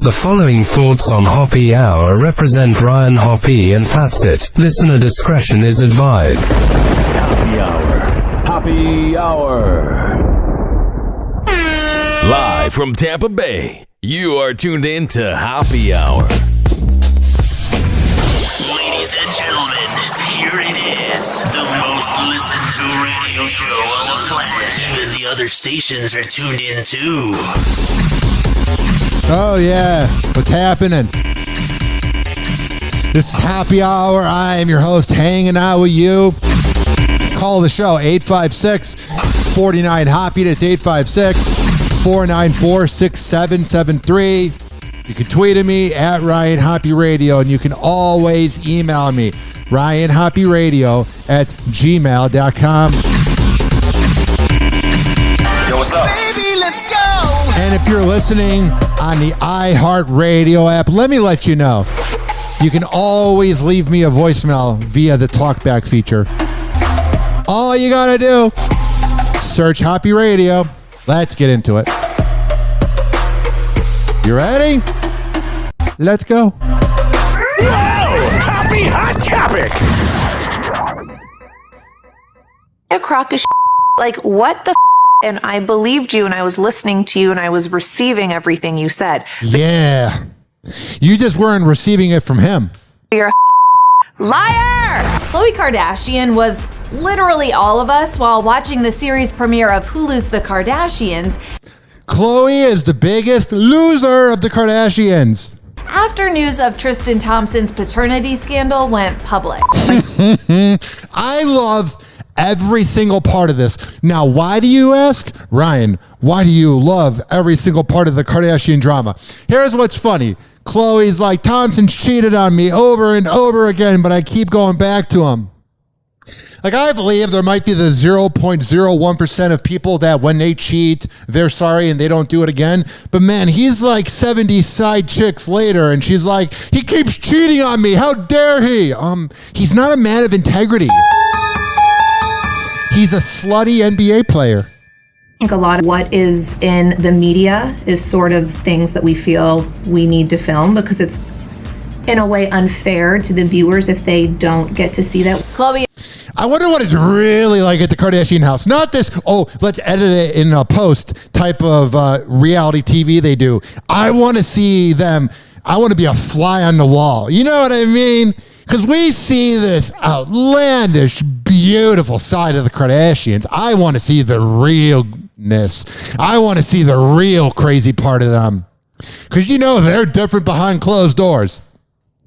The following thoughts on Hoppe Hour represent Ryan Hoppe, and that's it. Listener discretion is advised. Hoppe Hour. Hoppe Hour. Live from Tampa Bay, you are tuned in to Hoppe Hour. Ladies and gentlemen, here it is. The most listened to radio show on the planet. Even the other stations are tuned in too. Oh yeah, what's happening? This is Hoppe Hour. I am your host, hanging out with you. Call the show 856-49-HOPPE. That's 856-494-6773. You can tweet at me at Ryan Hoppe Radio, and you can always email me, ryanhopperadio@gmail.com. Yo, what's up? Baby, let's go! And if you're listening on the iHeartRadio app, let me let you know. You can always leave me a voicemail via the talkback feature. All you gotta do, search Hoppe Radio. Let's get into it. You ready? Let's go. Whoa! Hoppe Hot Topic! A crock of shit. Like, what the f***? And I believed you, and I was listening to you, and I was receiving everything you said. Yeah. You just weren't receiving it from him. You're a liar! Khloe Kardashian was literally all of us while watching the series premiere of Hulu's The Kardashians. Khloe is the biggest loser of the Kardashians. After news of Tristan Thompson's paternity scandal went public. I love every single part of this. Now, why do you ask? Ryan, why do you love every single part of the Kardashian drama? Here's what's funny. Khloe's like, Thompson's cheated on me over and over again, but I keep going back to him. Like, I believe there might be the 0.01% of people that when they cheat, they're sorry and they don't do it again. But man, he's like 70 side chicks later, and she's like, he keeps cheating on me. How dare he? He's not a man of integrity. He's a slutty NBA player. I think a lot of what is in the media is sort of things that we feel we need to film because it's in a way unfair to the viewers if they don't get to see that. Khloe. I wonder what it's really like at the Kardashian house. Not this, let's edit it in a post type of reality TV they do. I want to see them. I want to be a fly on the wall. You know what I mean? Because we see this outlandish, beautiful side of the Kardashians. I want to see the realness. I want to see the real crazy part of them. Because you know they're different behind closed doors.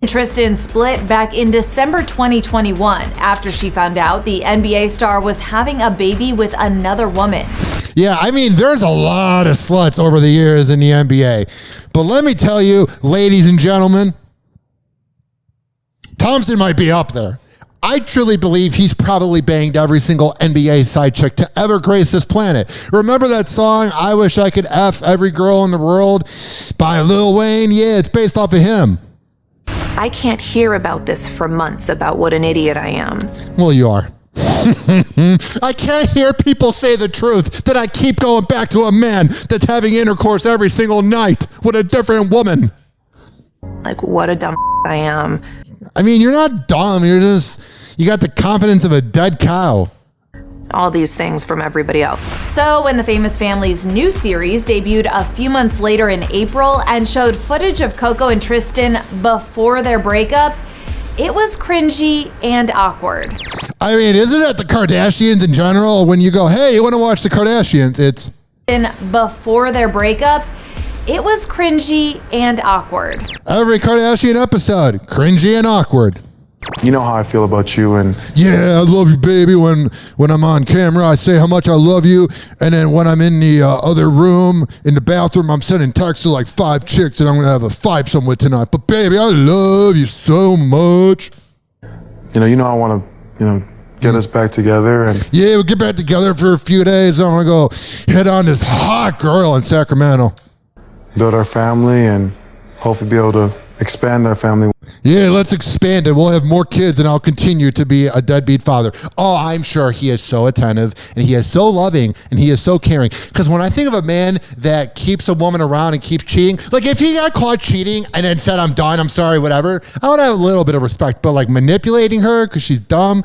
Tristan split back in December 2021 after she found out the NBA star was having a baby with another woman. Yeah, I mean, there's a lot of sluts over the years in the NBA. But let me tell you, ladies and gentlemen, Thompson might be up there. I truly believe he's probably banged every single NBA side chick to ever grace this planet. Remember that song, I Wish I Could F Every Girl in the World by Lil Wayne? Yeah, it's based off of him. I can't hear about this for months about what an idiot I am. Well, you are. I can't hear people say the truth that I keep going back to a man that's having intercourse every single night with a different woman. Like, what a dumb I am. I mean, you're not dumb. You got the confidence of a dead cow. All these things from everybody else. So when the Famous Family's new series debuted a few months later in April and showed footage of Coco and Tristan before their breakup, it was cringy and awkward. I mean, isn't it the Kardashians in general? When you go, hey, you want to watch the Kardashians? It's before their breakup, it was cringy and awkward. Every Kardashian episode, cringy and awkward. You know how I feel about you, and yeah, I love you, baby. When I'm on camera, I say how much I love you, and then when I'm in the other room, in the bathroom, I'm sending texts to like 5 chicks that I'm gonna have a five-some with tonight. But baby, I love you so much. you know I want to, get us back together, and yeah, we'll get back together for a few days. I'm gonna go hit on this hot girl in Sacramento, build our family, and hopefully be able to expand our family. Yeah, let's expand it. We'll have more kids and I'll continue to be a deadbeat father. Oh, I'm sure he is so attentive and he is so loving and he is so caring. Because when I think of a man that keeps a woman around and keeps cheating, like if he got caught cheating and then said, I'm done, I'm sorry, whatever, I would have a little bit of respect. But like manipulating her because she's dumb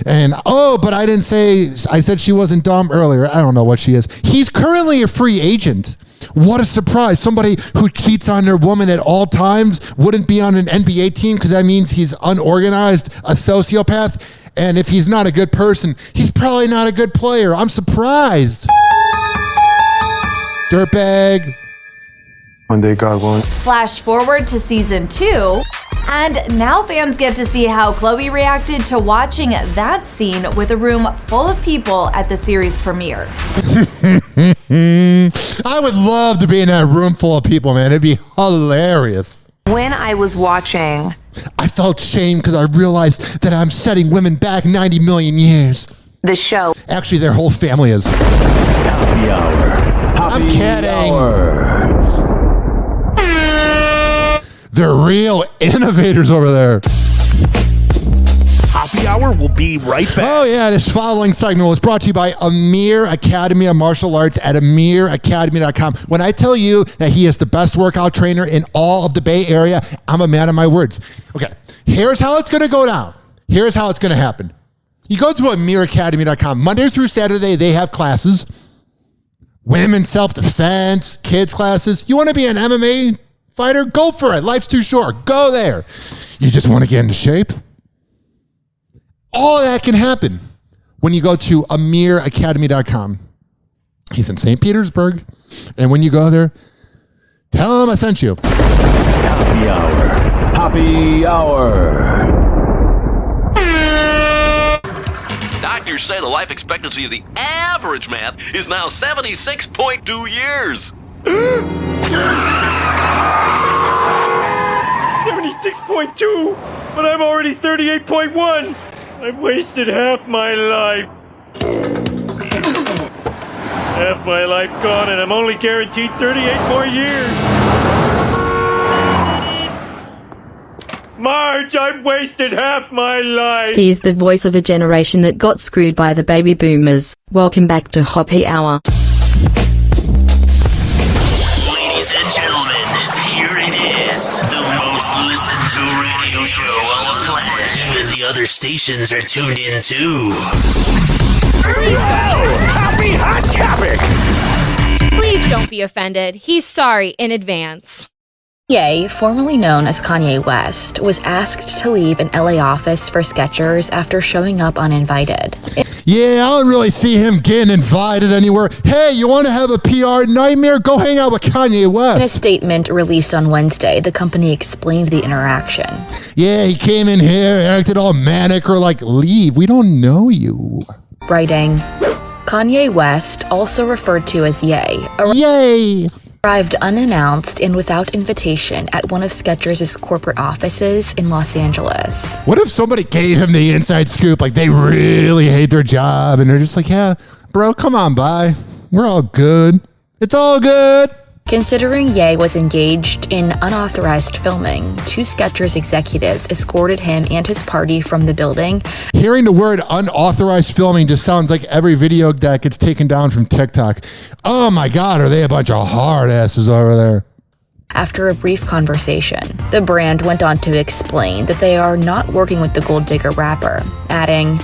and, but I didn't say, I said she wasn't dumb earlier. I don't know what she is. He's currently a free agent. What a surprise. Somebody who cheats on their woman at all times wouldn't be on an NBA team because that means he's unorganized, a sociopath. And if he's not a good person, he's probably not a good player. I'm surprised. Dirtbag. One day, God willing. Flash forward to season 2, and now fans get to see how Khloe reacted to watching that scene with a room full of people at the series premiere. I would love to be in that room full of people, man. It'd be hilarious. When I was watching, I felt shame because I realized that I'm setting women back 90 million years. The show. Actually, their whole family is. Happy Hour. I'm kidding. They're real innovators over there. Happy Hour will be right back. Oh, yeah. This following segment was brought to you by Amir Academy of Martial Arts at amiracademy.com. When I tell you that he is the best workout trainer in all of the Bay Area, I'm a man of my words. Okay. Here's how it's going to go down. Here's how it's going to happen. You go to amiracademy.com. Monday through Saturday, they have classes. Women's self-defense, kids classes. You want to be an MMA fighter? Go for it. Life's too short. Go there. You just want to get into shape? All of that can happen when you go to amiracademy.com. He's in St. Petersburg. And when you go there, tell him I sent you. Happy Hour. Happy Hour. Doctors say the life expectancy of the average man is now 76.2 years. 76.2, but I'm already 38.1. I've wasted half my life. Half my life gone, and I'm only guaranteed 38 more years. Marge, I've wasted half my life. He's the voice of a generation that got screwed by the baby boomers. Welcome back to Hoppe Hour. Ladies and gentlemen, here it is. The most listened to radio show on the planet. Even the other stations are tuned in too. Happy Hot Topic! Please don't be offended. He's sorry in advance. Ye, formerly known as Kanye West, was asked to leave an LA office for Skechers after showing up uninvited. Yeah, I don't really see him getting invited anywhere. Hey, you want to have a PR nightmare? Go hang out with Kanye West. In a statement released on Wednesday, the company explained the interaction. Yeah, he came in here, acted all manic, or like, leave, we don't know you. Writing, Kanye West, also referred to as Ye, arrived unannounced and without invitation at one of Skechers' corporate offices in Los Angeles. What if somebody gave him the inside scoop, like they really hate their job, and they're just like, yeah, bro, come on by. We're all good. It's all good. Considering Ye was engaged in unauthorized filming, 2 Skechers executives escorted him and his party from the building. Hearing the word unauthorized filming just sounds like every video that gets taken down from TikTok. Oh my God, are they a bunch of hard asses over there? After a brief conversation, the brand went on to explain that they are not working with the Gold Digger rapper, adding,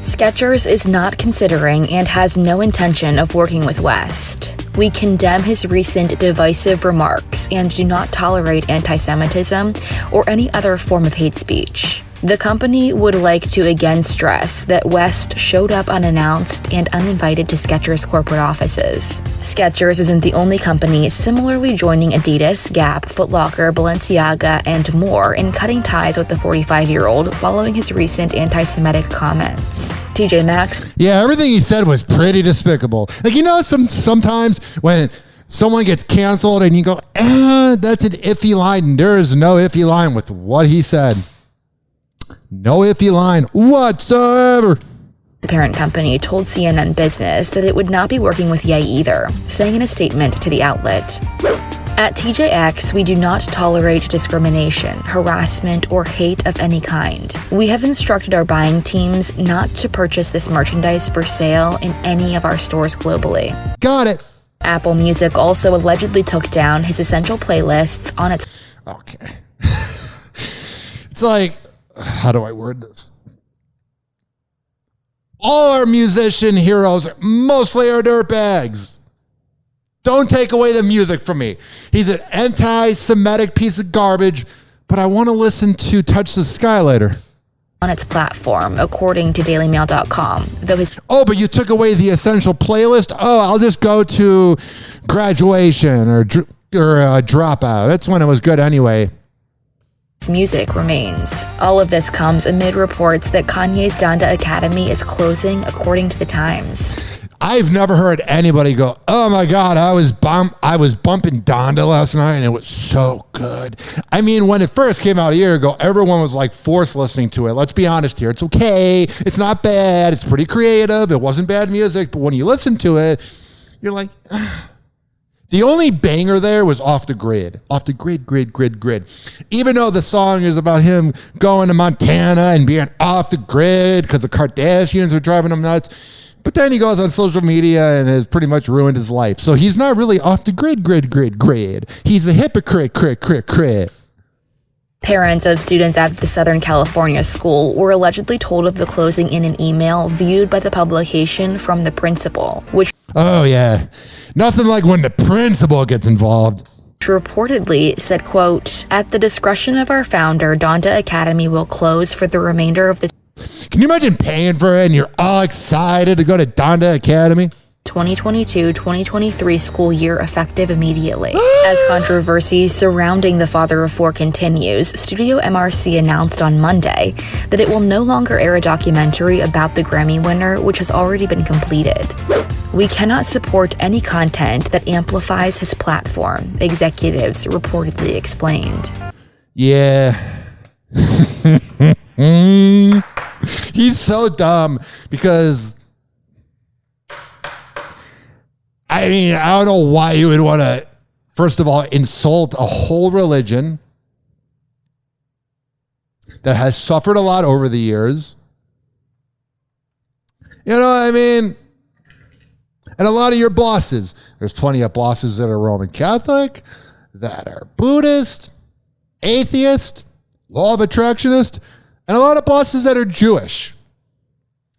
Skechers is not considering and has no intention of working with West. We condemn his recent divisive remarks and do not tolerate anti-Semitism or any other form of hate speech. The company would like to again stress that West showed up unannounced and uninvited to Skechers' corporate offices. Skechers isn't the only company similarly joining Adidas, Gap, Foot Locker, Balenciaga, and more in cutting ties with the 45-year-old following his recent anti-Semitic comments. TJ Maxx. Yeah, everything he said was pretty despicable. Like, you know, sometimes when someone gets canceled and you go, that's an iffy line. There is no iffy line with what he said. No iffy line whatsoever. The parent company told CNN Business that it would not be working with Ye either, saying in a statement to the outlet, At TJX, we do not tolerate discrimination, harassment, or hate of any kind. We have instructed our buying teams not to purchase this merchandise for sale in any of our stores globally. Got it. Apple Music also allegedly took down his essential playlists on its... Okay. It's like, how do I word this? All our musician heroes mostly are dirtbags. Don't take away the music from me. He's an anti-Semitic piece of garbage, but I want to listen to Touch the Sky later. On its platform, according to DailyMail.com, though his... Oh, but you took away the essential playlist? Oh, I'll just go to Graduation or Dropout. That's when it was good anyway. Music remains. All of this comes amid reports that Kanye's Donda Academy is closing, according to the Times. I've never heard anybody go, oh my God, I was bumping Donda last night and it was so good. I mean, when it first came out a year ago, everyone was like forced listening to it. Let's be honest here. It's okay. It's not bad. It's pretty creative. It wasn't bad music. But when you listen to it, you're like, The only banger there was Off the Grid. Off the grid. Even though the song is about him going to Montana and being off the grid because the Kardashians are driving him nuts. But then he goes on social media and has pretty much ruined his life. So he's not really off the grid. He's a hypocrite. Parents of students at the Southern California school were allegedly told of the closing in an email viewed by the publication from the principal, which... Oh, yeah. Nothing like when the principal gets involved. Reportedly said, quote, at the discretion of our founder, Donda Academy will close for the remainder of the... Can you imagine paying for it and you're all excited to go to Donda Academy? 2022-2023 school year effective immediately. As controversy surrounding the father of four continues, Studio MRC announced on Monday that it will no longer air a documentary about the Grammy winner, which has already been completed. We cannot support any content that amplifies his platform, executives reportedly explained. Yeah. He's so dumb because... I mean, I don't know why you would want to, first of all, insult a whole religion that has suffered a lot over the years. You know what I mean? And a lot of your bosses. There's plenty of bosses that are Roman Catholic, that are Buddhist, atheist, law of attractionist, and a lot of bosses that are Jewish.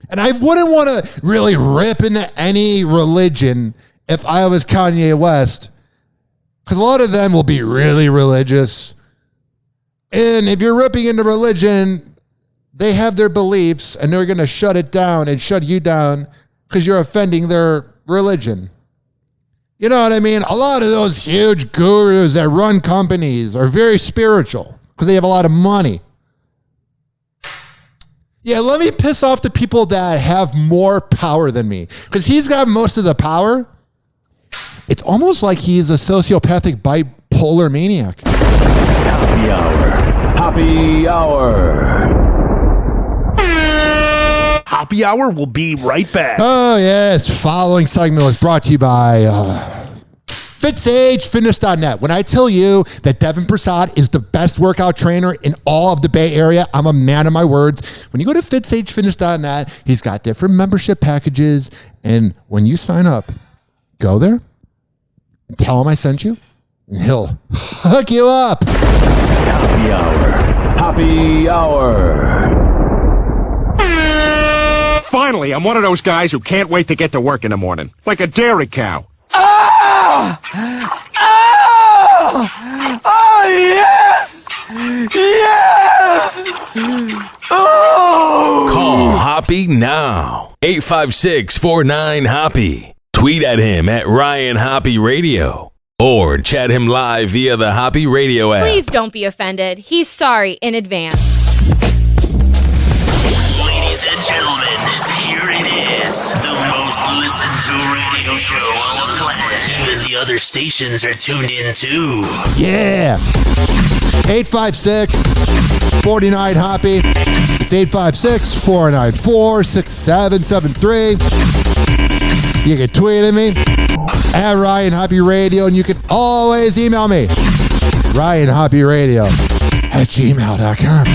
And I wouldn't want to really rip into any religion if I was Kanye West, because a lot of them will be really religious. And if you're ripping into religion, they have their beliefs and they're going to shut it down and shut you down because you're offending their religion. You know what I mean? A lot of those huge gurus that run companies are very spiritual because they have a lot of money. Yeah, let me piss off the people that have more power than me because he's got most of the power. It's almost like he's a sociopathic bipolar maniac. Hoppe Hour. Hoppe Hour will be right back. Oh, yes. Following segment was brought to you by FitSageFitness.net. When I tell you that Devin Prasad is the best workout trainer in all of the Bay Area, I'm a man of my words. When you go to FitSageFitness.net, he's got different membership packages. And when you sign up, go there. Tell him I sent you, and he'll hook you up. Hoppe Hour. Finally, I'm one of those guys who can't wait to get to work in the morning. Like a dairy cow. Oh! Oh! Oh, yes! Yes! Oh! Call Hoppe now. 856-49-HOPPE. Tweet at him at Ryan Hoppe Radio. Or chat him live via the Hoppe Radio app. Please don't be offended. He's sorry in advance. Ladies and gentlemen, here it is. The most listened to radio show on the planet. Even the other stations are tuned in too. Yeah. 856-49-HOPPE. It's 856-494-6773. You can tweet at me. at Ryan Hoppe Radio, and you can always email me, ryanhopperadio@gmail.com.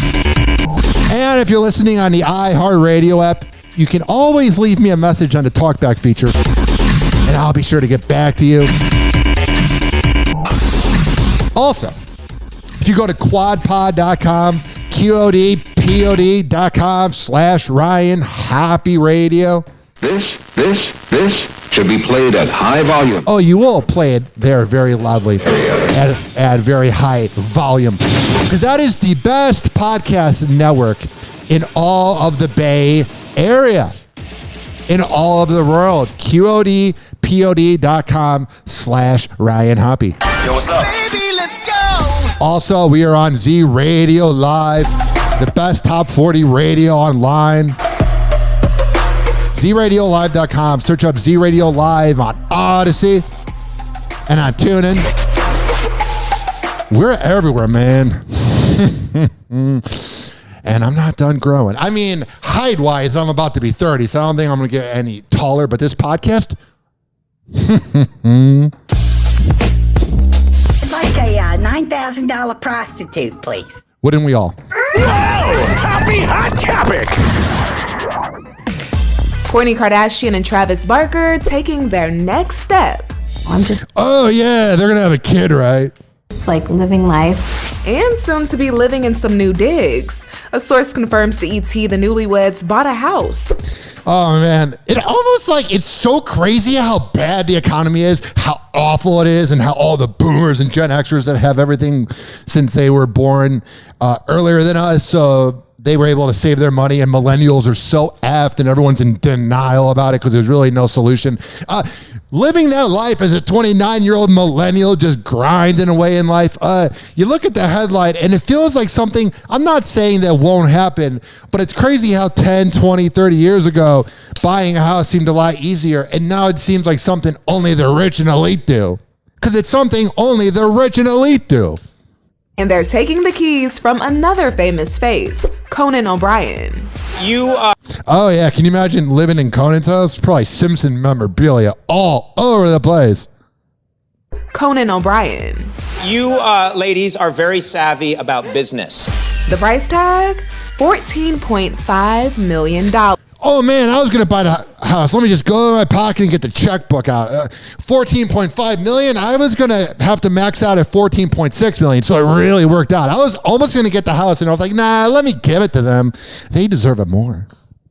And if you're listening on the iHeartRadio app, you can always leave me a message on the talkback feature, and I'll be sure to get back to you. Also, if you go to quadpod.com, QODPOD.com/Ryan Hoppe Radio. This should be played at high volume. Oh, you will play it there very loudly at very high volume. Because that is the best podcast network in all of the Bay Area. In all of the world. QODPOD.com/Ryan Hoppe. Yo, what's up? Baby, let's go. Also, we are on Z Radio Live, the best top 40 radio online. ZRadioLive.com. Search up Z Radio Live on Odyssey and on TuneIn. We're everywhere, man. And I'm not done growing. I mean, height-wise, I'm about to be 30, so I don't think I'm going to get any taller. But this podcast... Like a $9,000 prostitute, please. Wouldn't we all? Happy hot topic! Kourtney Kardashian and Travis Barker taking their next step. Oh, yeah, they're going to have a kid, right? Just like living life. And soon to be living in some new digs. A source confirms to ET the newlyweds bought a house. Oh, man. It almost it's so crazy how bad the economy is, how awful it is, and how all the boomers and Gen Xers that have everything since they were born earlier than us, so they were able to save their money, and millennials are so effed, and everyone's in denial about it because there's really no solution. Living that life as a 29-year-old millennial, just grinding away in life, you look at the headline, and it feels like something, I'm not saying that won't happen, but it's crazy how 10, 20, 30 years ago, buying a house seemed a lot easier, and now it seems like something only the rich and elite do. Because it's something only the rich and elite do. And they're taking the keys from another famous face, Conan O'Brien. Oh, yeah. Can you imagine living in Conan's house? Probably Simpson memorabilia all over the place. Conan O'Brien. You ladies are very savvy about business. The price tag? $14.5 million. Oh, man, I was going to buy the house. Let me just go in my pocket and get the checkbook out. $14.5 million. I was going to have to max out at $14.6 million, so it really worked out. I was almost going to get the house, and I was like, nah, let me give it to them. They deserve it more.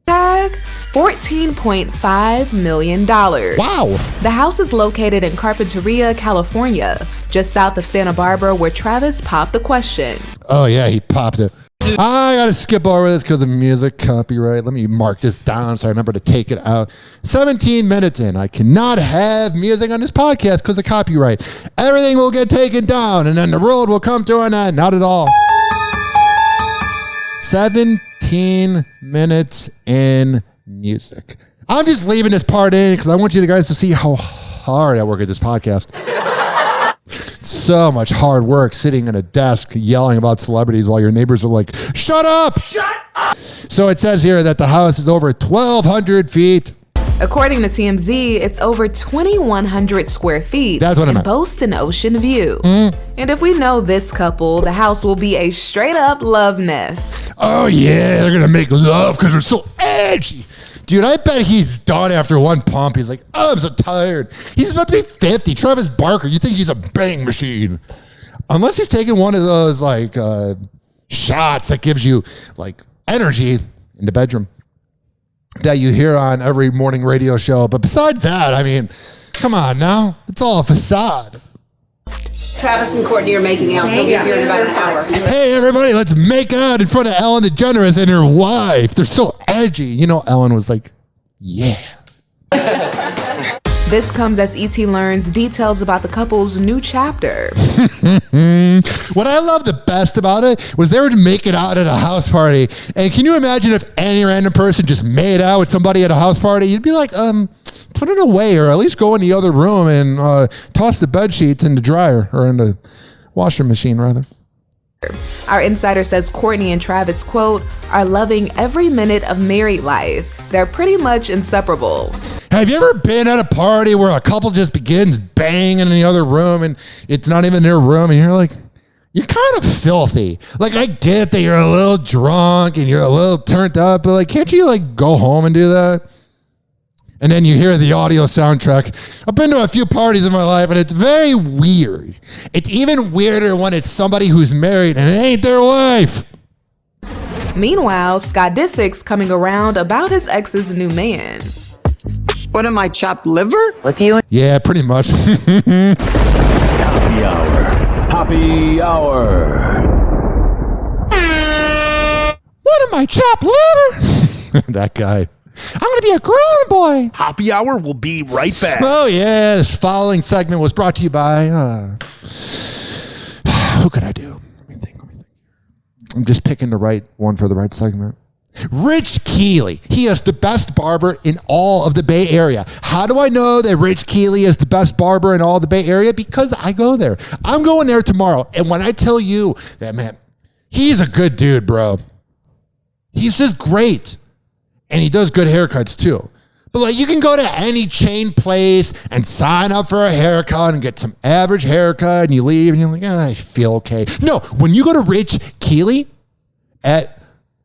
Tag $14.5 million. Wow. The house is located in Carpinteria, California, just south of Santa Barbara, where Travis popped the question. Oh, yeah, he popped it. I got to skip over this because of music copyright. Let me mark this down so I remember to take it out. 17 minutes in. I cannot have music on this podcast because of copyright. Everything will get taken down, and then the world will come to an end. Not at all. 17 minutes in music. I'm just leaving this part in because I want you guys to see how hard I work at this podcast. So much hard work sitting at a desk yelling about celebrities while your neighbors are like, shut up! Shut up! So it says here that the house is over 1,200 feet. According to TMZ, it's over 2,100 square feet. That's what I meant. And boasts an ocean view. And if we know this couple, the house will be a straight up love nest. Oh yeah, they're gonna make love because they're so edgy. Dude, I bet he's done after one pump. He's like, oh, I'm so tired. He's about to be 50. Travis Barker, you think he's a bang machine. Unless he's taking one of those, shots that gives you, energy in the bedroom that you hear on every morning radio show. But besides that, I mean, come on now. It's all a facade. Travis and Kourtney are making out. They'll be here in about an hour. Hey, everybody, let's make out in front of Ellen DeGeneres and her wife. They're so edgy. You know, Ellen was like, yeah. This comes as ET learns details about the couple's new chapter. What I love the best about it was they were making out at a house party. And can you imagine if any random person just made out with somebody at a house party? You'd be like, put it away, or at least go in the other room and toss the bed sheets in the dryer, or in the washing machine, rather. Our insider says Kourtney and Travis, quote, are loving every minute of married life. They're pretty much inseparable. Have you ever been at a party where a couple just begins banging in the other room and it's not even their room and you're like, you're kind of filthy. Like, I get that you're a little drunk and you're a little turned up, but like, can't you like go home and do that? And then you hear the audio soundtrack. I've been to a few parties in my life and it's very weird. It's even weirder when it's somebody who's married and it ain't their wife. Meanwhile, Scott Disick's coming around about his ex's new man. What am I, chopped liver? Yeah, pretty much. Hoppe Hour. Hoppe Hour. What am I, chopped liver? That guy. I'm going to be a grown boy. Hoppe Hour will be right back. Oh, yeah. This following segment was brought to you by... who could I do? Let me think. I'm just picking the right one for the right segment. Rich Keeley. He is the best barber in all of the Bay Area. How do I know that Rich Keeley is the best barber in all of the Bay Area? Because I go there. I'm going there tomorrow. And when I tell you that, man, he's a good dude, bro. He's just great. And he does good haircuts too. But like, you can go to any chain place and sign up for a haircut and get some average haircut and you leave and you're like, I feel okay. No, when you go to Rich Keeley at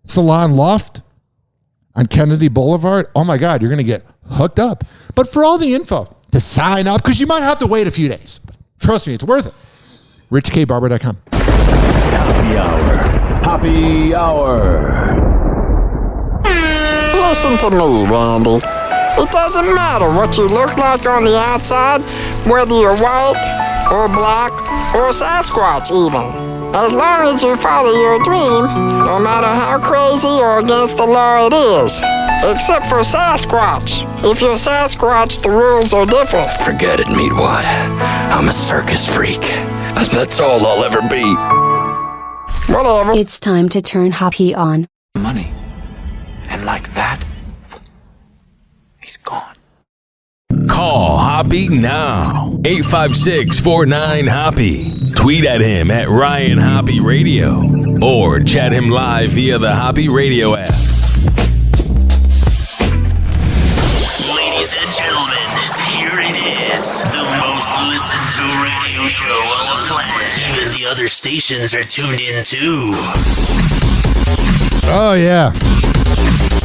Salon Loft on Kennedy Boulevard, oh my God, you're going to get hooked up. But for all the info to sign up, because you might have to wait a few days. But trust me, it's worth it. RichKBarber.com. Hoppe Hour. Hoppe Hour. Listen to me, Randy. It doesn't matter what you look like on the outside, whether you're white or black or Sasquatch even. As long as you follow your dream, no matter how crazy or against the law it is. Except for Sasquatch. If you're Sasquatch, the rules are different. Forget it, Meatwad. I'm a circus freak. That's all I'll ever be. Whatever. It's time to turn Hoppe on. Money. And like that, he's gone. Call Hoppe now. 856-49-HOPPE. Tweet at him at Ryan Hoppe Radio. Or chat him live via the Hoppe Radio app. Ladies and gentlemen, here it is. The most listened to radio show on the planet. Even the other stations are tuned in too. Oh, yeah.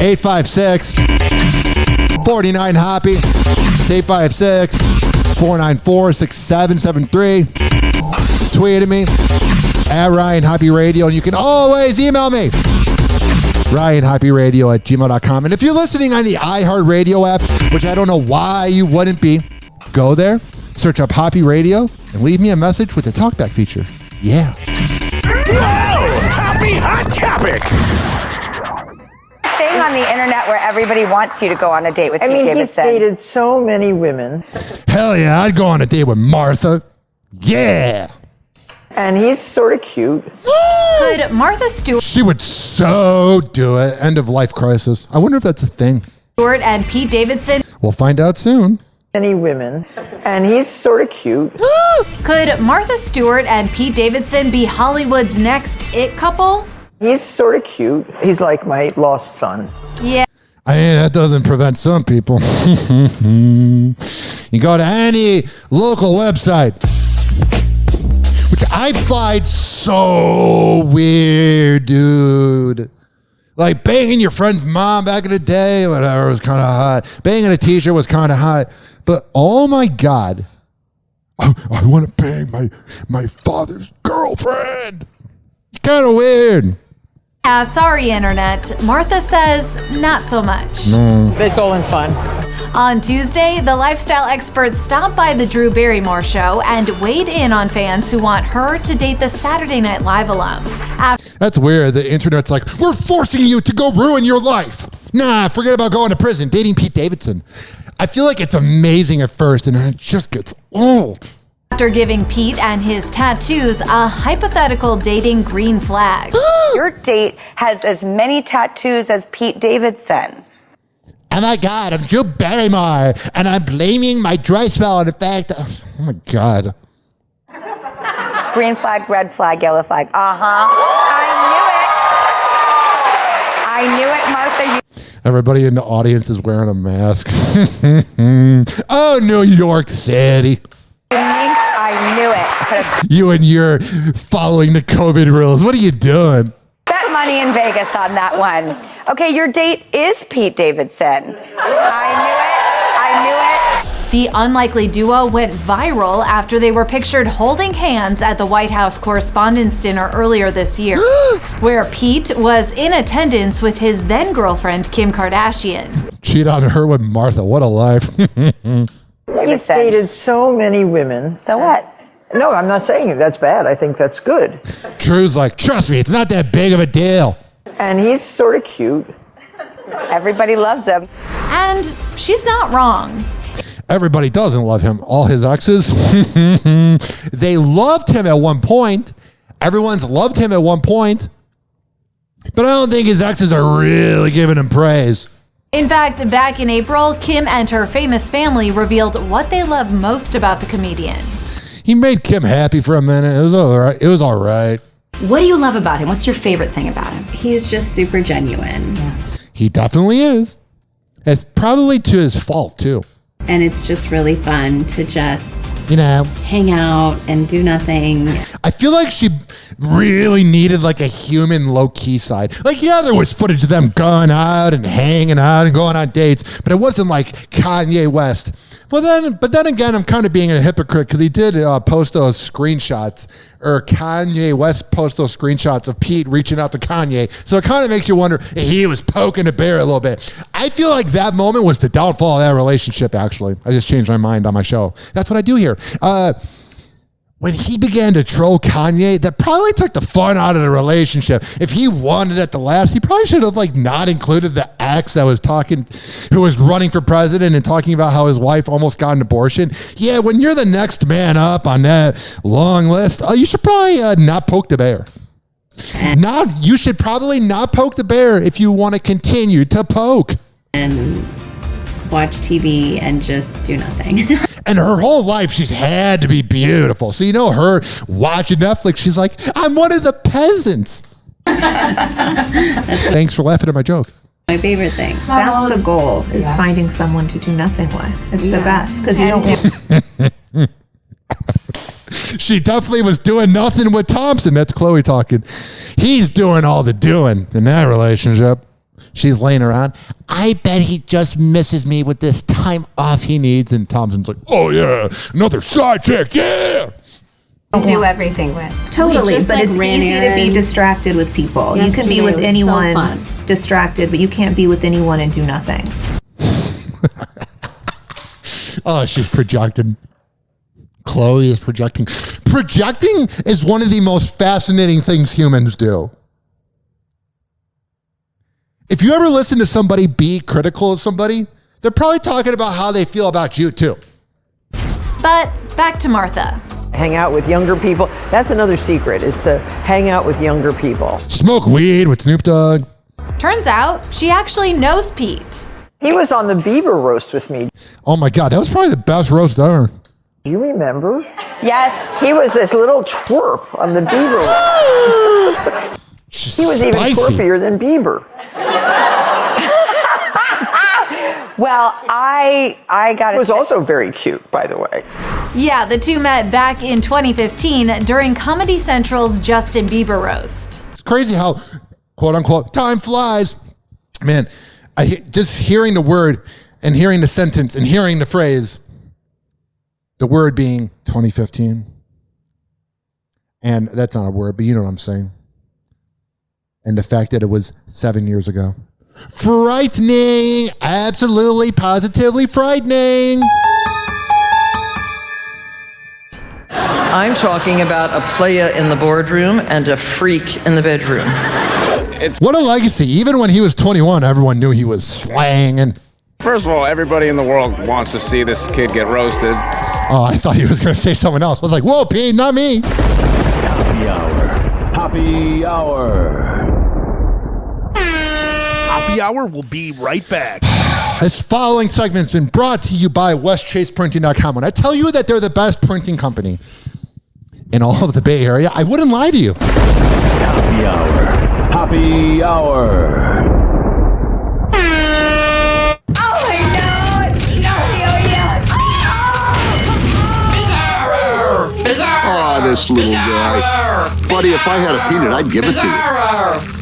856-49-HOPPE. It's 856-494-6773. Tweet at me at Ryan Hoppe Radio. And you can always email me. RyanHoppeRadio@gmail.com. And if you're listening on the iHeartRadio app, which I don't know why you wouldn't be, go there, search up Hoppe Radio, and leave me a message with the talkback feature. Yeah. Whoa! Hoppe Hot Topic! Thing on the internet where everybody wants you to go on a date with Pete Davidson. He's dated so many women. Hell yeah, I'd go on a date with Martha. Yeah. And he's sort of cute. Could Martha Stewart She would so do it. End of life crisis. I wonder if that's a thing. and Pete Davidson We'll find out soon. Many women. And he's sort of cute. Could Martha Stewart and Pete Davidson be Hollywood's next it couple? He's sort of cute. He's like my lost son. Yeah. I mean, that doesn't prevent some people. You go to any local website, which I find so weird, dude. Like banging your friend's mom back in the day, whatever, was kind of hot. Banging a teacher was kind of hot. But oh my God, I want to bang my father's girlfriend. It's kind of weird. Yeah, sorry, Internet. Martha says not so much. It's all in fun. On Tuesday, the lifestyle expert stopped by the Drew Barrymore show and weighed in on fans who want her to date the Saturday Night Live alum. That's weird. The internet's like, we're forcing you to go ruin your life. Nah, forget about going to prison. Dating Pete Davidson. I feel like it's amazing at first, and then it just gets old. After giving Pete and his tattoos a hypothetical dating green flag. Your date has as many tattoos as Pete Davidson. Oh my God, I'm Drew Barrymore, and I'm blaming my dry spell on the fact that, oh my God. Green flag, red flag, yellow flag. I knew it, Martha. Everybody in the audience is wearing a mask. Oh, New York City. I knew it. You and your following the COVID rules. What are you doing? Bet money in Vegas on that one. Okay, your date is Pete Davidson. I knew it. The unlikely duo went viral after they were pictured holding hands at the White House Correspondents' Dinner earlier this year, where Pete was in attendance with his then-girlfriend, Kim Kardashian. Cheat on her with Martha. What a life. He's dated so many women. So what? No, I'm not saying that's bad. I think that's good. Drew's like, trust me, it's not that big of a deal. And he's sort of cute. Everybody loves him. And she's not wrong. Everybody doesn't love him. All his exes, they loved him at one point. Everyone's loved him at one point. But I don't think his exes are really giving him praise. In fact, back in April, Kim and her famous family revealed what they love most about the comedian. He made Kim happy for a minute. It was all right. What do you love about him? What's your favorite thing about him? He's just super genuine. Yeah. He definitely is. It's probably to his fault, too. And it's just really fun to just, hang out and do nothing. I feel like she really needed like a human low-key side. Like, yeah, there was footage of them going out and hanging out and going on dates, but it wasn't like Kanye West. But then again, I'm kind of being a hypocrite because he did post those screenshots, or Kanye West post those screenshots of Pete reaching out to Kanye. So it kind of makes you wonder if he was poking the bear a little bit. I feel like that moment was the downfall of that relationship, actually. I just changed my mind on my show. That's what I do here. When he began to troll Kanye, that probably took the fun out of the relationship. If he wanted it to last, he probably should have not included the ex that was who was running for president and talking about how his wife almost got an abortion. Yeah, when you're the next man up on that long list, you should probably not poke the bear. You should probably not poke the bear if you want to continue to poke. And watch TV and just do nothing. And her whole life, she's had to be beautiful. So, her watching Netflix, she's like, I'm one of the peasants. Thanks for laughing at my joke. My favorite thing. That's the goal, is finding someone to do nothing with. It's the best, because you don't... She definitely was doing nothing with Thompson. That's Khloe talking. He's doing all the doing in that relationship. She's laying around. I bet he just misses me with this time off he needs. And Thompson's like, oh, yeah, another side chick, yeah. Do everything with. Totally, but it's easy to be distracted with people. You can be with anyone distracted, but you can't be with anyone and do nothing. Oh, she's projecting. Khloe is projecting. Projecting is one of the most fascinating things humans do. If you ever listen to somebody be critical of somebody, they're probably talking about how they feel about you too. But back to Martha. Hang out with younger people. That's another secret, is to hang out with younger people. Smoke weed with Snoop Dogg. Turns out she actually knows Pete. He was on the Bieber roast with me. Oh my God, that was probably the best roast ever. Do you remember? Yes. He was this little twerp on the Bieber roast. He was even twerpier than Bieber. Well, I got it. He was also very cute, by the way. Yeah, the two met back in 2015 during Comedy Central's Justin Bieber roast. It's crazy how, quote unquote, time flies. Man, just hearing the word and hearing the sentence and hearing the phrase, the word being 2015. And that's not a word, but you know what I'm saying. And the fact that it was 7 years ago. Frightening. Absolutely, positively frightening. I'm talking about a playa in the boardroom and a freak in the bedroom. What a legacy. Even when he was 21, everyone knew he was slanging. First of all, everybody in the world wants to see this kid get roasted. Oh, I thought he was going to say someone else. I was like, whoa, Pete, not me. Happy Hour. Happy Hour. Happy Hour will be right back. This following segment's been brought to you by WestChasePrinting.com. When I tell you that they're the best printing company in all of the Bay Area, I wouldn't lie to you. Happy Hour. Happy Hour. this little guy. Buddy, if I had a peanut, I'd give it to you.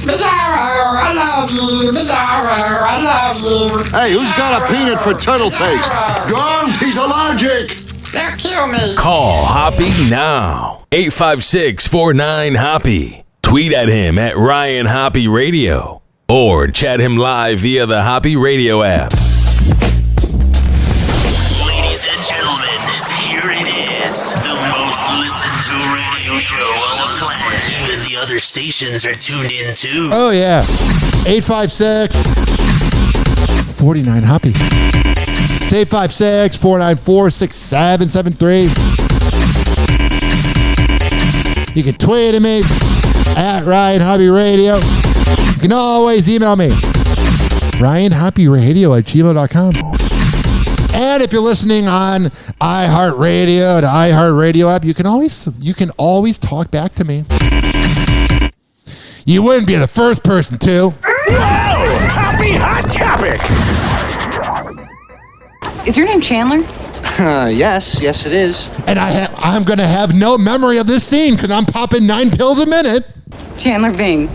Bizarro, I love you. Bizarro, I love you. Hey, who's got a peanut for Turtleface? Don't, he's allergic. They'll kill me. Call Hoppe now. 856-49-HOPPE. Tweet at him at Ryan Hoppe Radio. Or chat him live via the Hoppe Radio app. Ladies and gentlemen, here it is. The most listened to radio show on the planet. Even the other stations are tuned in too. Oh, yeah. 856-49-HOPPE. It's 856-494-6773. You can tweet at me at Ryan Hoppe Radio. You can always email me, RyanHoppeRadio@gmail.com. And if you're listening on iHeartRadio, the iHeartRadio app, you can always talk back to me. You wouldn't be the first person to. Whoa! Hoppe Hot Topic! Is your name Chandler? Yes, it is. And I'm going to have no memory of this scene because I'm popping 9 pills a minute. Chandler Bing.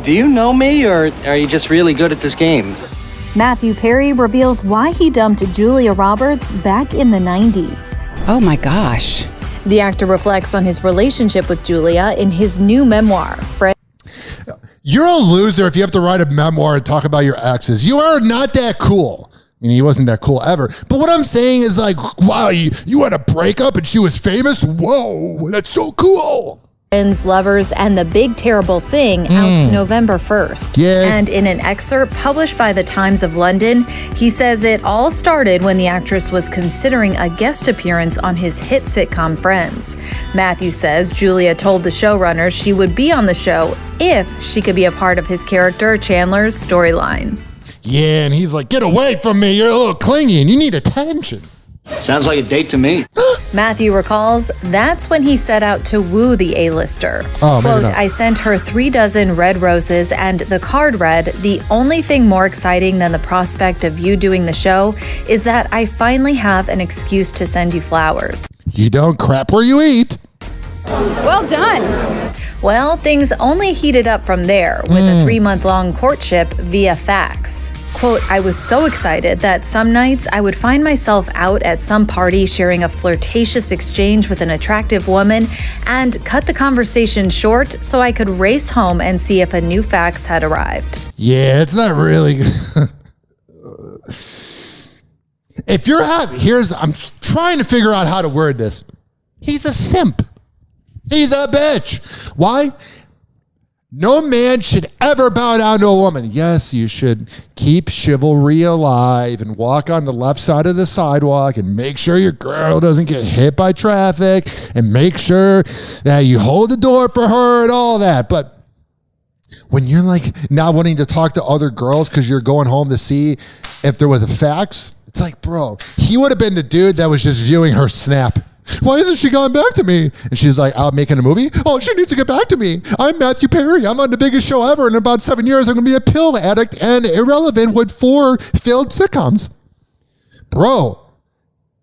Do you know me, or are you just really good at this game? Matthew Perry reveals why he dumped Julia Roberts back in the 90s. Oh my gosh. The actor reflects on his relationship with Julia in his new memoir, You're a loser if you have to write a memoir and talk about your exes. You are not that cool. I mean, he wasn't that cool ever. But what I'm saying is like, wow, you had a breakup and she was famous? Whoa, that's so cool. Friends, Lovers, and The Big Terrible Thing out November 1st. Yeah. And in an excerpt published by the Times of London, he says it all started when the actress was considering a guest appearance on his hit sitcom Friends. Matthew says Julia told the showrunners she would be on the show if she could be a part of his character Chandler's storyline. Yeah, and he's like, get away from me. You're a little clingy and you need attention. Sounds like a date to me. Matthew recalls that's when he set out to woo the A-lister. Quote, I sent her 36 red roses and the card read, the only thing more exciting than the prospect of you doing the show is that I finally have an excuse to send you flowers. You don't crap where you eat. Well done. Well, things only heated up from there with a 3-month-long courtship via fax. Quote, I was so excited that some nights I would find myself out at some party sharing a flirtatious exchange with an attractive woman and cut the conversation short so I could race home and see if a new fax had arrived. Yeah, it's not really. If you're happy, I'm trying to figure out how to word this. He's a simp. He's a bitch. Why? No man should ever bow down to a woman. Yes, you should keep chivalry alive and walk on the left side of the sidewalk and make sure your girl doesn't get hit by traffic and make sure that you hold the door for her and all that. But when you're like not wanting to talk to other girls because you're going home to see if there was a fax, it's like, bro, he would have been the dude that was just viewing her snap. Why isn't she going back to me? And she's like, I'm making a movie? Oh, she needs to get back to me. I'm Matthew Perry. I'm on the biggest show ever. In about 7 years, I'm going to be a pill addict and irrelevant with 4 failed sitcoms. Bro,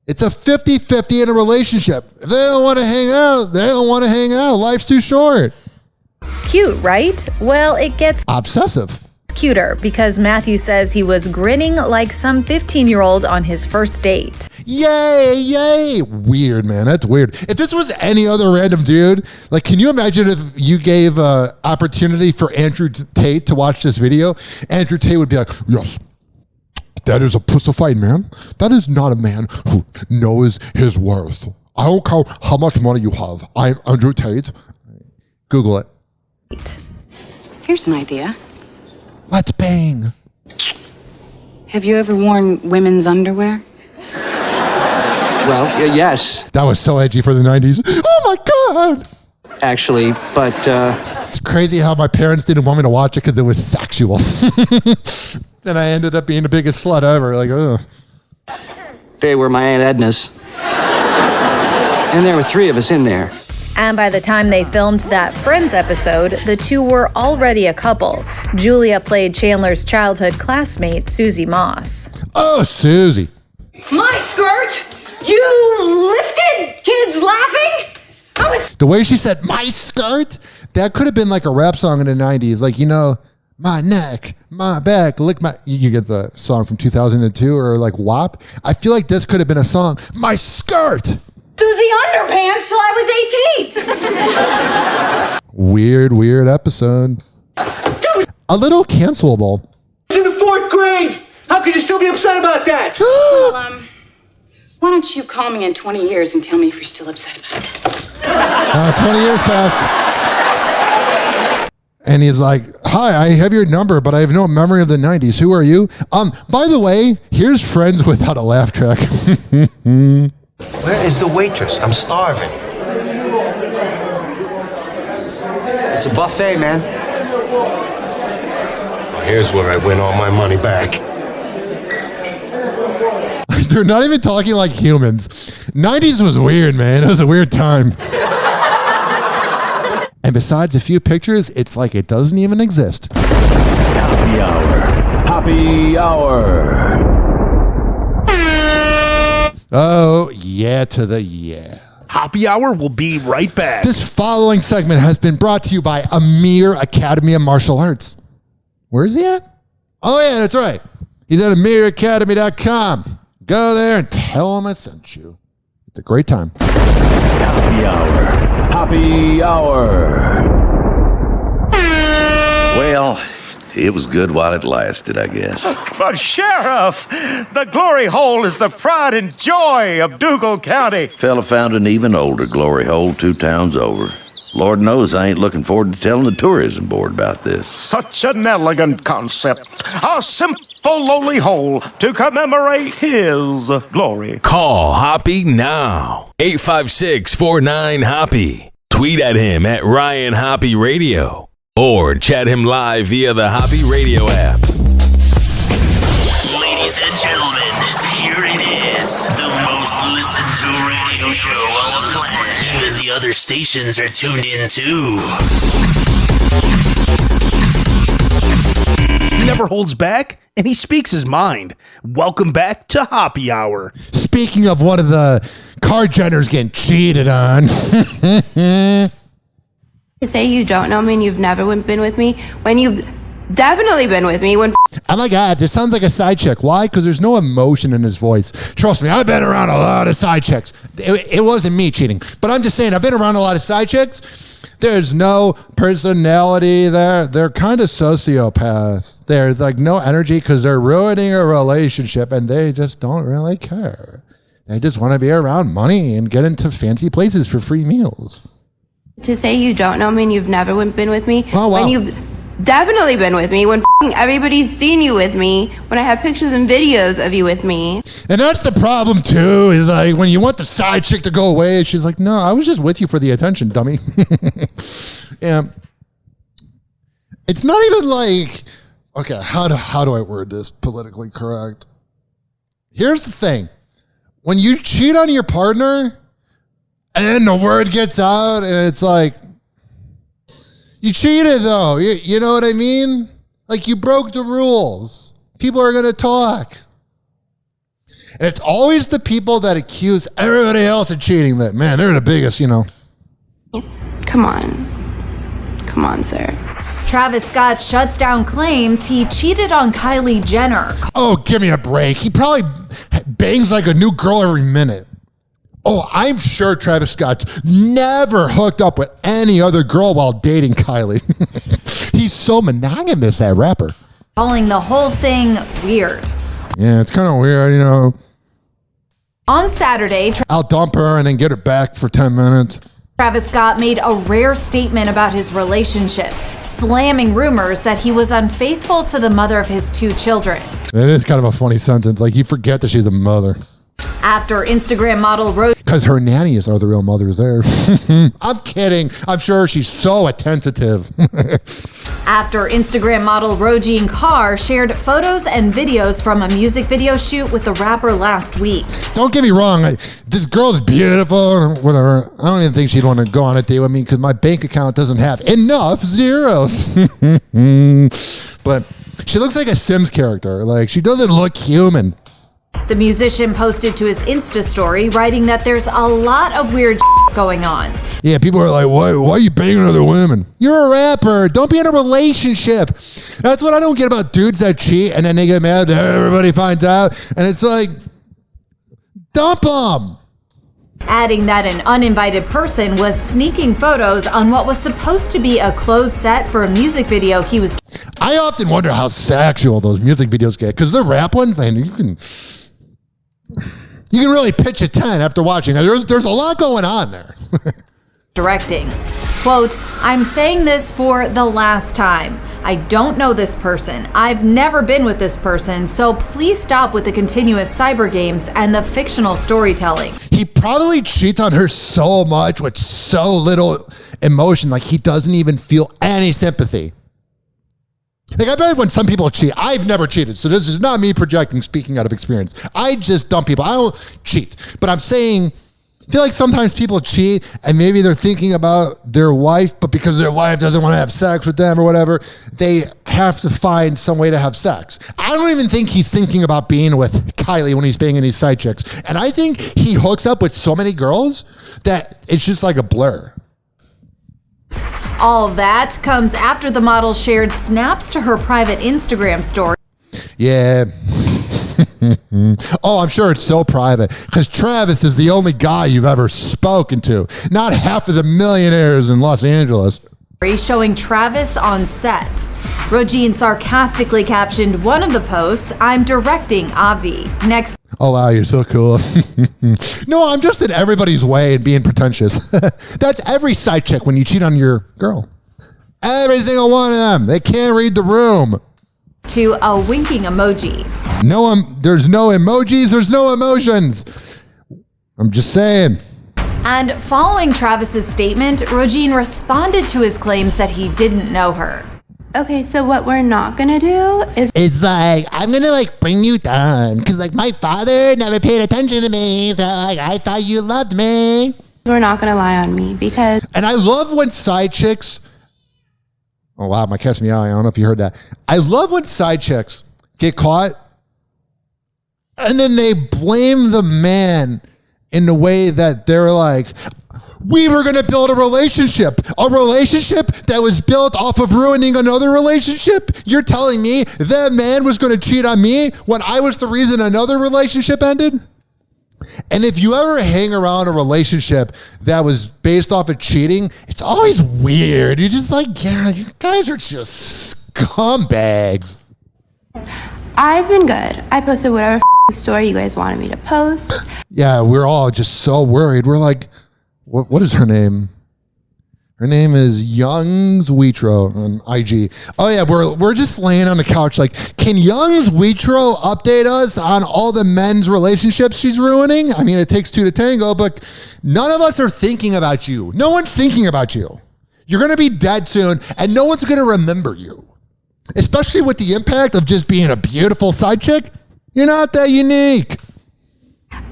it's a 50-50 in a relationship. If they don't want to hang out, they don't want to hang out. Life's too short. Cute, right? Well, it gets obsessive. Cuter because Matthew says he was grinning like some 15-year-old on his first date. Yay. Weird, man. That's weird. If this was any other random dude, like, can you imagine if you gave an opportunity for Andrew Tate to watch this video? Andrew Tate would be like, yes, that is a pussified man. That is not a man who knows his worth. I don't care how much money you have. I'm Andrew Tate. Google it. Here's an idea. Let's bang. Have you ever worn women's underwear? Well, yes. That was so edgy for the 90s. Oh my God. Actually, but it's crazy how my parents didn't want me to watch it because it was sexual. Then I ended up being the biggest slut ever. Like, ugh. They were my Aunt Edna's. And there were 3 of us in there. And by the time they filmed that Friends episode, the two were already a couple. Julia played Chandler's childhood classmate, Susie Moss. Oh, Susie. My skirt? You lifted? Kids laughing? Oh The way she said, my skirt, that could have been like a rap song in the 90s. Like, my neck, my back, lick my... You get the song from 2002 or like WAP. I feel like this could have been a song. My skirt! Susie Underpants till I was 18. Weird episode. A little cancelable. In the 4th grade! How could you still be upset about that? Well, why don't you call me in 20 years and tell me if you're still upset about this? 20 years passed. And he's like, hi, I have your number, but I have no memory of the 90s. Who are you? By the way, here's Friends without a laugh track. Where is the waitress? I'm starving. It's a buffet, man. Here's where I win all my money back. They're not even talking like humans. 90s was weird, man. It was a weird time. And besides a few pictures, it's like it doesn't even exist. Hoppe Hour. Hoppe Hour. Oh, yeah to the yeah. Hoppe Hour will be right back. This following segment has been brought to you by Amir Academy of Martial Arts. Where is he at? Oh, yeah, that's right. He's at amiracademy.com. Go there and tell him I sent you. It's a great time. Hoppe Hour. Hoppe Hour. Well, it was good while it lasted, I guess. But Sheriff, the glory hole is the pride and joy of Dougal County. Fella found an even older glory hole 2 towns over. Lord knows I ain't looking forward to telling the tourism board about this. Such an elegant concept. A simple, lowly hole to commemorate his glory. Call Hoppe now. 856-49-HOPPE. Tweet at him at Ryan Hoppe Radio. Or chat him live via the Hoppe Radio app. Ladies and gentlemen, here it is. The most listened to radio show on the planet. Even the other stations are tuned in too. He never holds back, and he speaks his mind. Welcome back to Hoppe Hour. Speaking of one of the Kardashians getting cheated on. To say you don't know me and you've never been with me when you've definitely been with me when... Oh my God, this sounds like a side chick. Why? Because there's no emotion in his voice. Trust me, I've been around a lot of side chicks. It wasn't me cheating, but I'm just saying I've been around a lot of side chicks. There's no personality there. They're kind of sociopaths. There's like no energy because they're ruining a relationship and they just don't really care. They just want to be around money and get into fancy places for free meals. To say you don't know me and you've never been with me wow. when you've definitely been with me when everybody's seen you with me, when I have pictures and videos of you with me. And that's the problem too, is like when you want the side chick to go away, she's like, no, I was just with you for the attention, dummy. Yeah. It's not even like, okay, how do I word this politically correct? Here's the thing. When you cheat on your partner and then the word gets out and it's like, you cheated though. You know what I mean? Like you broke the rules. People are going to talk. And it's always the people that accuse everybody else of cheating that, man, they're the biggest, Come on, sir. Travis Scott shuts down claims he cheated on Kylie Jenner. Oh, give me a break. He probably bangs like a new girl every minute. Oh, I'm sure Travis Scott's never hooked up with any other girl while dating Kylie. He's so monogamous, that rapper. Calling the whole thing weird. Yeah, it's kind of weird, On Saturday, I'll dump her and then get her back for 10 minutes. Travis Scott made a rare statement about his relationship, slamming rumors that he was unfaithful to the mother of his 2 children. It is kind of a funny sentence. Like, you forget that she's a mother. After Instagram model Rosie... Because her nannies are the real mothers there. I'm kidding. I'm sure she's so attentive. After Instagram model Rosie Carr shared photos and videos from a music video shoot with the rapper last week. Don't get me wrong. This girl's beautiful or whatever. I don't even think she'd want to go on a date with me because my bank account doesn't have enough zeros. But she looks like a Sims character. Like, she doesn't look human. The musician posted to his Insta story, writing that there's a lot of weird going on. Yeah, people are like, why are you banging other women? You're a rapper. Don't be in a relationship. That's what I don't get about dudes that cheat and then they get mad that everybody finds out. And it's like, dump them. Adding that an uninvited person was sneaking photos on what was supposed to be a closed set for a music video he was... I often wonder how sexual those music videos get, because the rap one thing, you can really pitch a 10 after watching. There's a lot going on there. Directing. Quote, I'm saying this for the last time. I don't know this person. I've never been with this person, so please stop with the continuous cyber games and the fictional storytelling. He probably cheats on her so much with so little emotion, like he doesn't even feel any sympathy. Like, I bet when some people cheat, I've never cheated, so this is not me projecting, speaking out of experience. I just dump people. I don't cheat, but I'm saying, I feel like sometimes people cheat and maybe they're thinking about their wife, but because their wife doesn't want to have sex with them or whatever, they have to find some way to have sex. I don't even think he's thinking about being with Kylie when he's banging these side chicks. And I think he hooks up with so many girls that it's just like a blur. All that comes after the model shared snaps to her private Instagram story. Yeah. Oh, I'm sure it's so private because Travis is the only guy you've ever spoken to. Not half of the millionaires in Los Angeles. Showing Travis on set. Regine sarcastically captioned one of the posts, I'm directing Avi. Next. Oh, wow, you're so cool. No, I'm just in everybody's way and being pretentious. That's every side chick when you cheat on your girl. Every single one of them. They can't read the room. To a winking emoji. No, there's no emojis, there's no emotions. I'm just saying. And following Travis's statement, Regine responded to his claims that he didn't know her. Okay, so what we're not gonna do is... It's like, I'm gonna like bring you down because like my father never paid attention to me, so like I thought you loved me. We're not gonna lie on me because... And I love when side chicks... Oh wow, my cat's meowing. I don't know if you heard that. I love when side chicks get caught and then they blame the man in the way that they're like, we were going to build a relationship that was built off of ruining another relationship. You're telling me that man was going to cheat on me when I was the reason another relationship ended? And if you ever hang around a relationship that was based off of cheating, it's always weird. You're just like, yeah, you guys are just scumbags. I've been good. I posted whatever story you guys wanted me to post. Yeah, we're all just so worried. We're like, what is her name? Her name is Young's Witro on IG. Oh yeah, we're just laying on the couch like, can Young's Witro update us on all the men's relationships she's ruining? I mean, it takes two to tango, but none of us are thinking about you. No one's thinking about you. You're going to be dead soon, and no one's going to remember you. Especially with the impact of just being a beautiful side chick. You're not that unique.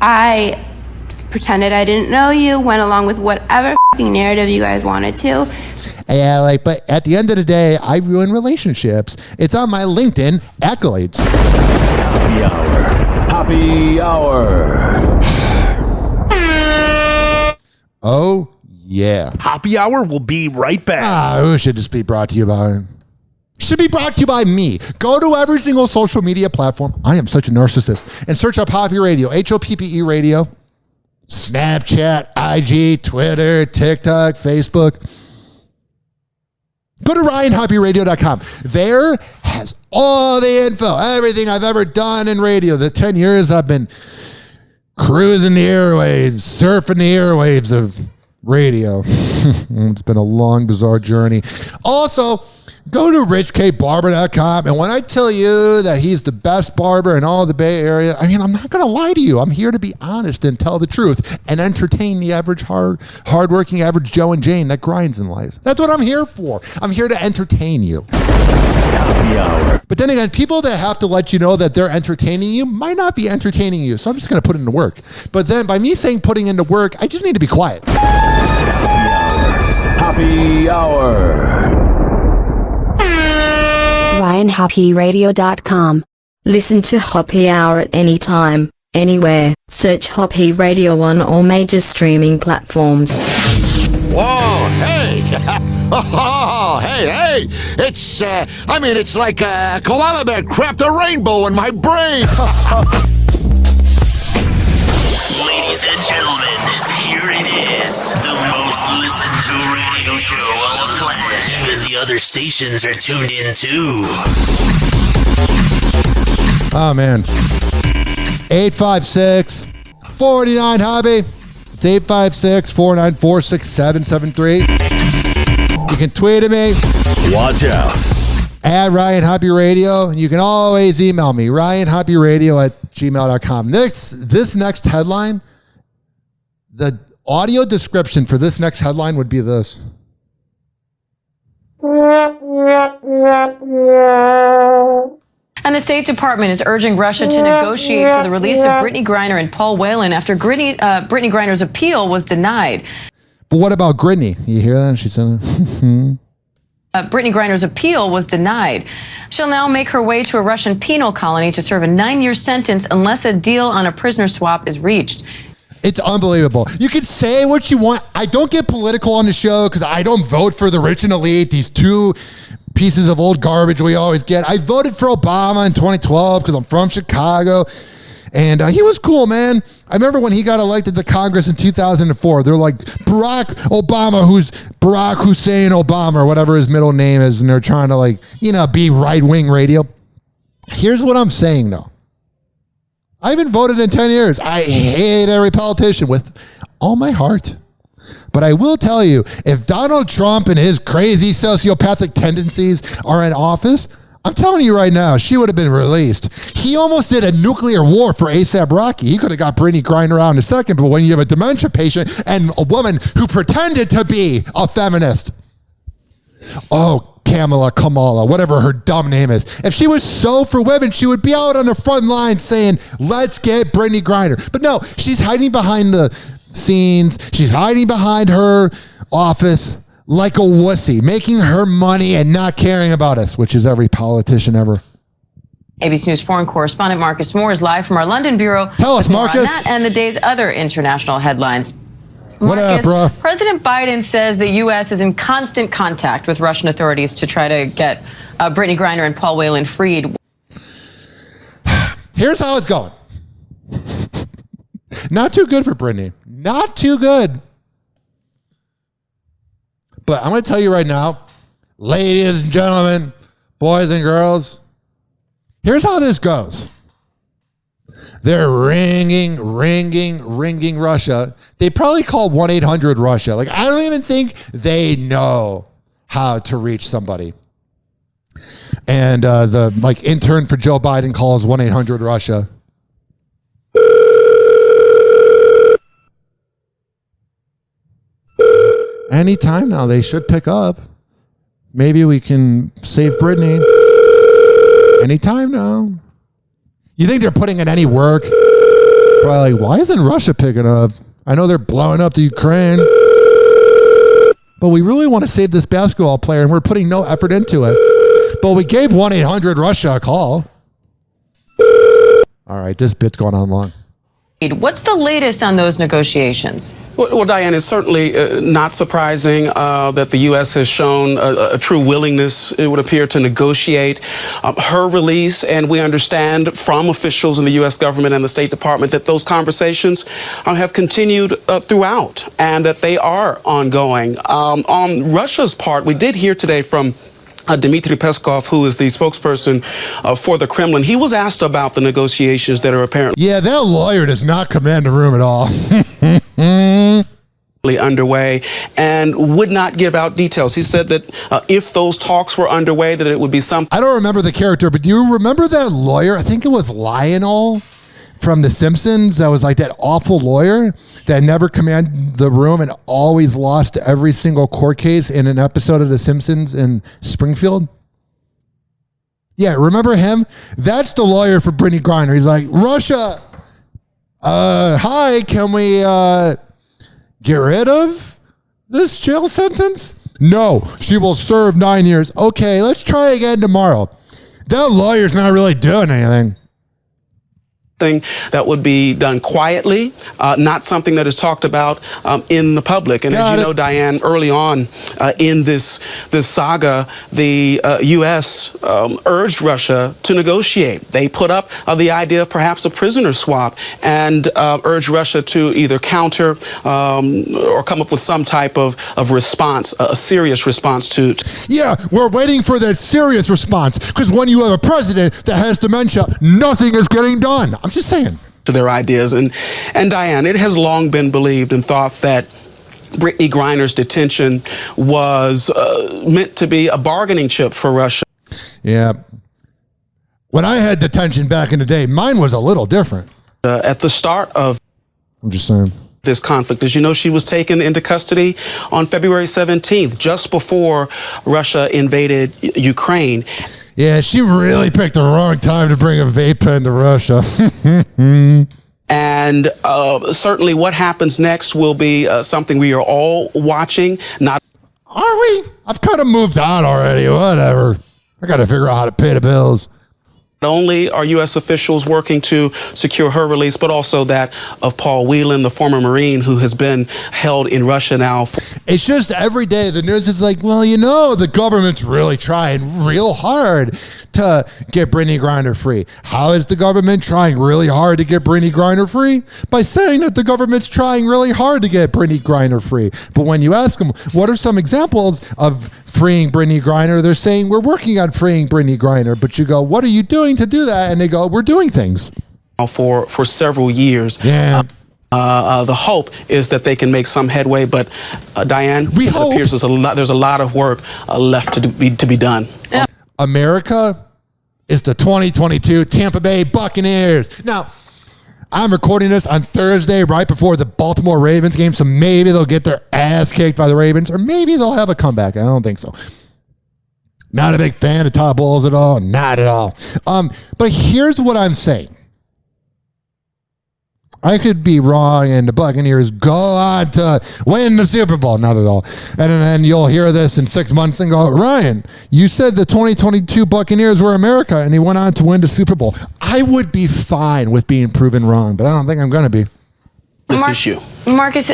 I pretended I didn't know you, went along with whatever narrative you guys wanted to. Yeah, like, but at the end of the day, I ruin relationships. It's on my LinkedIn accolades. Hoppe Hour. Hoppe Hour. Oh, yeah. Hoppe Hour will be right back. Who should this be brought to you by? Should be brought to you by me. Go to every single social media platform. I am such a narcissist. And search up Hoppe Radio, Hoppe Radio. Snapchat, IG, Twitter, TikTok, Facebook. Go to RyanHoppeRadio.com. There has all the info, everything I've ever done in radio. The 10 years I've been cruising the airwaves, surfing the airwaves of radio. It's been a long, bizarre journey. Also, go to richkbarber.com, and when I tell you that he's the best barber in all the Bay Area, I mean, I'm not going to lie to you. I'm here to be honest and tell the truth and entertain the average hardworking average Joe and Jane that grinds in life. That's what I'm here for. I'm here to entertain you. Hoppe Hour. But then again, people that have to let you know that they're entertaining you might not be entertaining you, so I'm just going to put into work. But then by me saying putting into work, I just need to be quiet. Hoppe Hour. RyanHoppeRadio.com. Listen to Hoppe Hour at any time, anywhere. Search Hoppe Radio on all major streaming platforms. Whoa, hey! Oh, hey! It's, it's like a koala bear crapped a rainbow in my brain! Ladies and gentlemen, here it is, the most listened to radio show on the planet. Even the other stations are tuned in too. Oh, man. 856-49-HOBBY. It's 856-494-6773. You can tweet at me. Watch out. At Ryan Hoppe Radio. You can always email me, ryanhopperadio@gmail.com. This next headline, the audio description for this next headline would be this. And the State Department is urging Russia to negotiate for the release of Brittany Griner and Paul Whelan after Brittany Griner's appeal was denied. But what about Brittany? You hear that? She said, Brittany Griner's appeal was denied. She'll now make her way to a Russian penal colony to serve a 9-year sentence unless a deal on a prisoner swap is reached. It's unbelievable. You can say what you want. I don't get political on the show because I don't vote for the rich and elite, these two pieces of old garbage we always get. I voted for Obama in 2012 because I'm from Chicago. And he was cool, man. I remember when he got elected to Congress in 2004, they're like, Barack Obama, who's Barack Hussein Obama, or whatever his middle name is, and they're trying to be right-wing radio. Here's what I'm saying, though. I haven't voted in 10 years. I hate every politician with all my heart. But I will tell you, if Donald Trump and his crazy sociopathic tendencies are in office, I'm telling you right now, she would have been released. He almost did a nuclear war for A$AP Rocky. He could have got Brittany Griner out in a second, but when you have a dementia patient and a woman who pretended to be a feminist, Kamala, whatever her dumb name is, if she was so for women, she would be out on the front line saying, let's get Brittany Griner. But no, she's hiding behind the scenes. She's hiding behind her office like a wussy, making her money and not caring about us, which is every politician ever. ABC News foreign correspondent Marcus Moore is live from our London bureau. Tell us, Marcus. On that and the day's other international headlines. What up, bro? President Biden says the U.S. is in constant contact with Russian authorities to try to get Brittany Griner and Paul Whelan freed. Here's how it's going. Not too good for Brittany. Not too good. But I'm going to tell you right now, ladies and gentlemen, boys and girls, here's how this goes. They're ringing Russia. They probably called 1-800-RUSSIA. I don't even think they know how to reach somebody. And the intern for Joe Biden calls 1-800-RUSSIA. Anytime now, they should pick up. Maybe we can save Brittany. Anytime now. You think they're putting in any work? Probably why isn't Russia picking up? I know they're blowing up the Ukraine. But we really want to save this basketball player, and we're putting no effort into it. But we gave 1-800-RUSSIA a call. All right, this bit's going on long. What's the latest on those negotiations? Well, Diane, it's certainly not surprising that the U.S. has shown a true willingness, it would appear, to negotiate her release. And we understand from officials in the U.S. government and the State Department that those conversations have continued throughout and that they are ongoing. On Russia's part, we did hear today from Dmitry Peskov, who is the spokesperson for the Kremlin. He was asked about the negotiations that are apparently... Yeah, that lawyer does not command the room at all. ...underway and would not give out details. He said that if those talks were underway, that it would be something... I don't remember the character, but do you remember that lawyer? I think it was Lionel from The Simpsons. That was that awful lawyer that never commanded the room and always lost every single court case in an episode of The Simpsons in Springfield. Yeah, remember him? That's the lawyer for Brittany Griner. He's like, Russia, hi, can we get rid of this jail sentence? No, she will serve 9 years. Okay, let's try again tomorrow. That lawyer's not really doing anything. Thing that would be done quietly, not something that is talked about in the public. And as you know, Diane, early on in this saga, the U.S. Urged Russia to negotiate. They put up the idea of perhaps a prisoner swap and urged Russia to either counter or come up with some type of response, a serious response to. Yeah, we're waiting for that serious response, because when you have a president that has dementia, nothing is getting done. I'm just saying. To their ideas. And Diane, it has long been believed and thought that Brittany Griner's detention was meant to be a bargaining chip for Russia. Yeah. When I had detention back in the day, mine was a little different. At the start of I'm just saying. This conflict, as you know, she was taken into custody on February 17th, just before Russia invaded Ukraine. Yeah, she really picked the wrong time to bring a vape pen to Russia. And certainly what happens next will be something we are all watching. Not Are we? I've kind of moved on already. Whatever. I got to figure out how to pay the bills. Not only are U.S. officials working to secure her release, but also that of Paul Whelan, the former Marine who has been held in Russia now. It's just every day the news is like, well, you know, the government's really trying real hard to get Brittany Griner free. How is the government trying really hard to get Brittany Griner free? By saying that the government's trying really hard to get Brittany Griner free. But when you ask them, what are some examples of freeing Brittany Griner? They're saying, we're working on freeing Brittany Griner. But you go, what are you doing to do that? And they go, we're doing things. For several years. Yeah. The hope is that they can make some headway, but Diane, it appears there's a lot of work left to be done. America is the 2022 Tampa Bay Buccaneers. Now, I'm recording this on Thursday right before the Baltimore Ravens game, so maybe they'll get their ass kicked by the Ravens, or maybe they'll have a comeback. I don't think so. Not a big fan of Todd Bowles at all. Not at all. But here's what I'm saying. I could be wrong, and the Buccaneers go on to win the Super Bowl. Not at all. And then you'll hear this in 6 months and go, Ryan, you said the 2022 Buccaneers were America, and he went on to win the Super Bowl. I would be fine with being proven wrong, but I don't think I'm going to be. This issue. Marcus,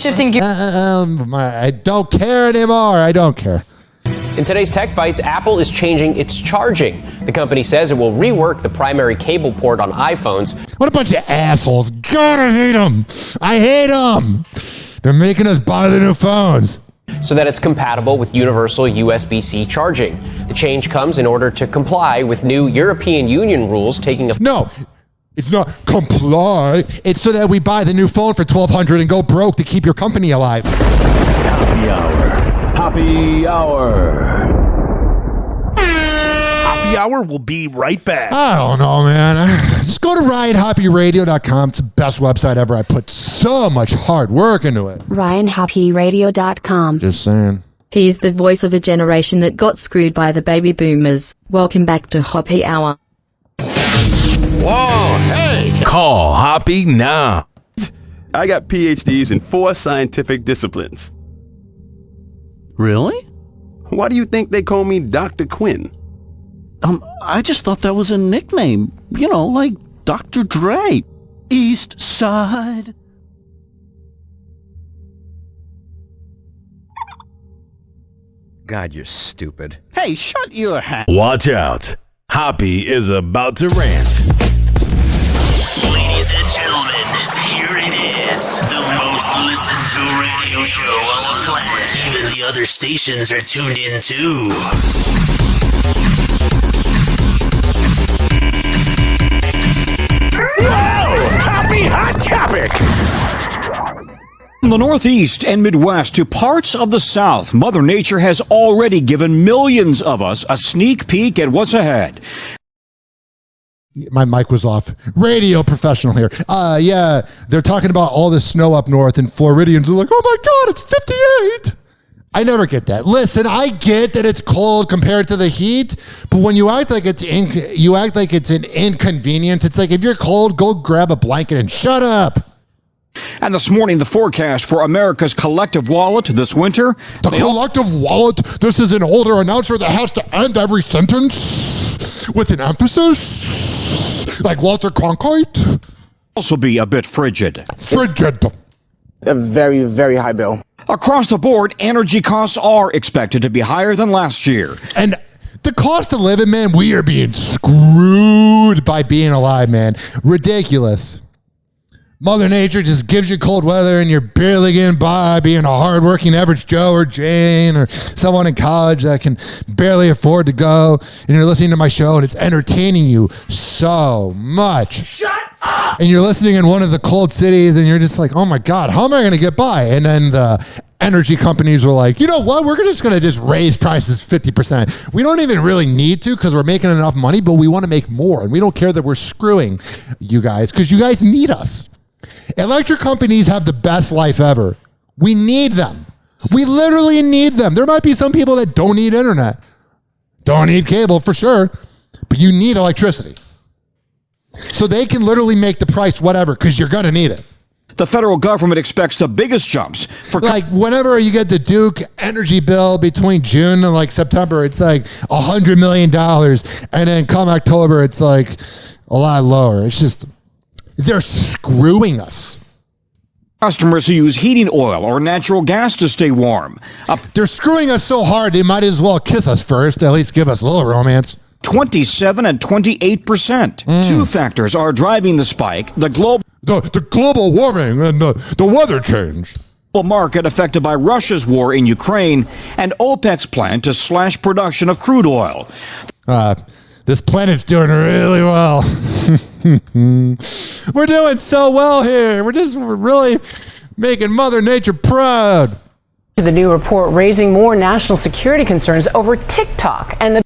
shifting gears. I don't care anymore. I don't care. In today's Tech Bites, Apple is changing its charging. The company says it will rework the primary cable port on iPhones. What a bunch of assholes. God, I hate them. I hate them. They're making us buy the new phones. So that it's compatible with universal USB-C charging. The change comes in order to comply with new European Union rules taking effect. No, it's not comply. It's so that we buy the new phone for $1,200 and go broke to keep your company alive. Happy Hour. Happy Hour. Happy Hour will be right back. I don't know, man. Just go to RyanHoppeRadio.com. It's the best website ever. I put so much hard work into it. RyanHoppeRadio.com. Just saying. He's the voice of a generation that got screwed by the baby boomers. Welcome back to Hoppe Hour. Whoa, hey! Call Hoppe now. I got PhDs in 4 scientific disciplines. Really? Why do you think they call me Dr. Quinn? I just thought that was a nickname. You know, like Dr. Dre. East Side. God, you're stupid. Hey, shut your hat. Watch out. Hoppe is about to rant. Ladies and gentlemen, here it is. The most listened to radio show on the planet. Even the other stations are tuned in too. Whoa! Happy Hot Topic! From the Northeast and Midwest to parts of the South, Mother Nature has already given millions of us a sneak peek at what's ahead. My mic was off. Radio professional here. Yeah, they're talking about all the snow up north, and Floridians are like, oh my God, it's 58. I never get that. Listen, I get that it's cold compared to the heat, but when you act like it's an inconvenience, it's like if you're cold, go grab a blanket and shut up. And this morning, the forecast for America's collective wallet this winter. The collective wallet? This is an older announcer that has to end every sentence? with an emphasis like Walter Cronkite. Also be a bit frigid. Frigid. A very, very high bill. Across the board, energy costs are expected to be higher than last year. And the cost of living, man, we are being screwed by being alive, man. Ridiculous. Mother Nature just gives you cold weather and you're barely getting by being a hardworking average Joe or Jane or someone in college that can barely afford to go, and you're listening to my show and it's entertaining you so much. Shut up! And you're listening in one of the cold cities and you're just like, oh my God, how am I going to get by? And then the energy companies were like, you know what? We're just going to just raise prices 50%. We don't even really need to because we're making enough money, but we want to make more. And we don't care that we're screwing you guys because you guys need us. Electric companies have the best life ever. We need them. We literally need them. There might be some people that don't need internet. Don't need cable for sure, but you need electricity. So they can literally make the price whatever because you're going to need it. The federal government expects the biggest jumps for like whenever you get the Duke energy bill between June and like September, it's like $100 million. And then come October, it's like a lot lower. It's just, they're screwing us. Customers who use heating oil or natural gas to stay warm. They're screwing us so hard, they might as well kiss us first, at least give us a little romance. 27 and 28%. Two factors are driving the spike. The global warming and the weather change. Market affected by Russia's war in Ukraine and OPEC's plan to slash production of crude oil. This planet's doing really well. We're doing so well here. We're really making Mother Nature proud. The new report raising more national security concerns over TikTok and the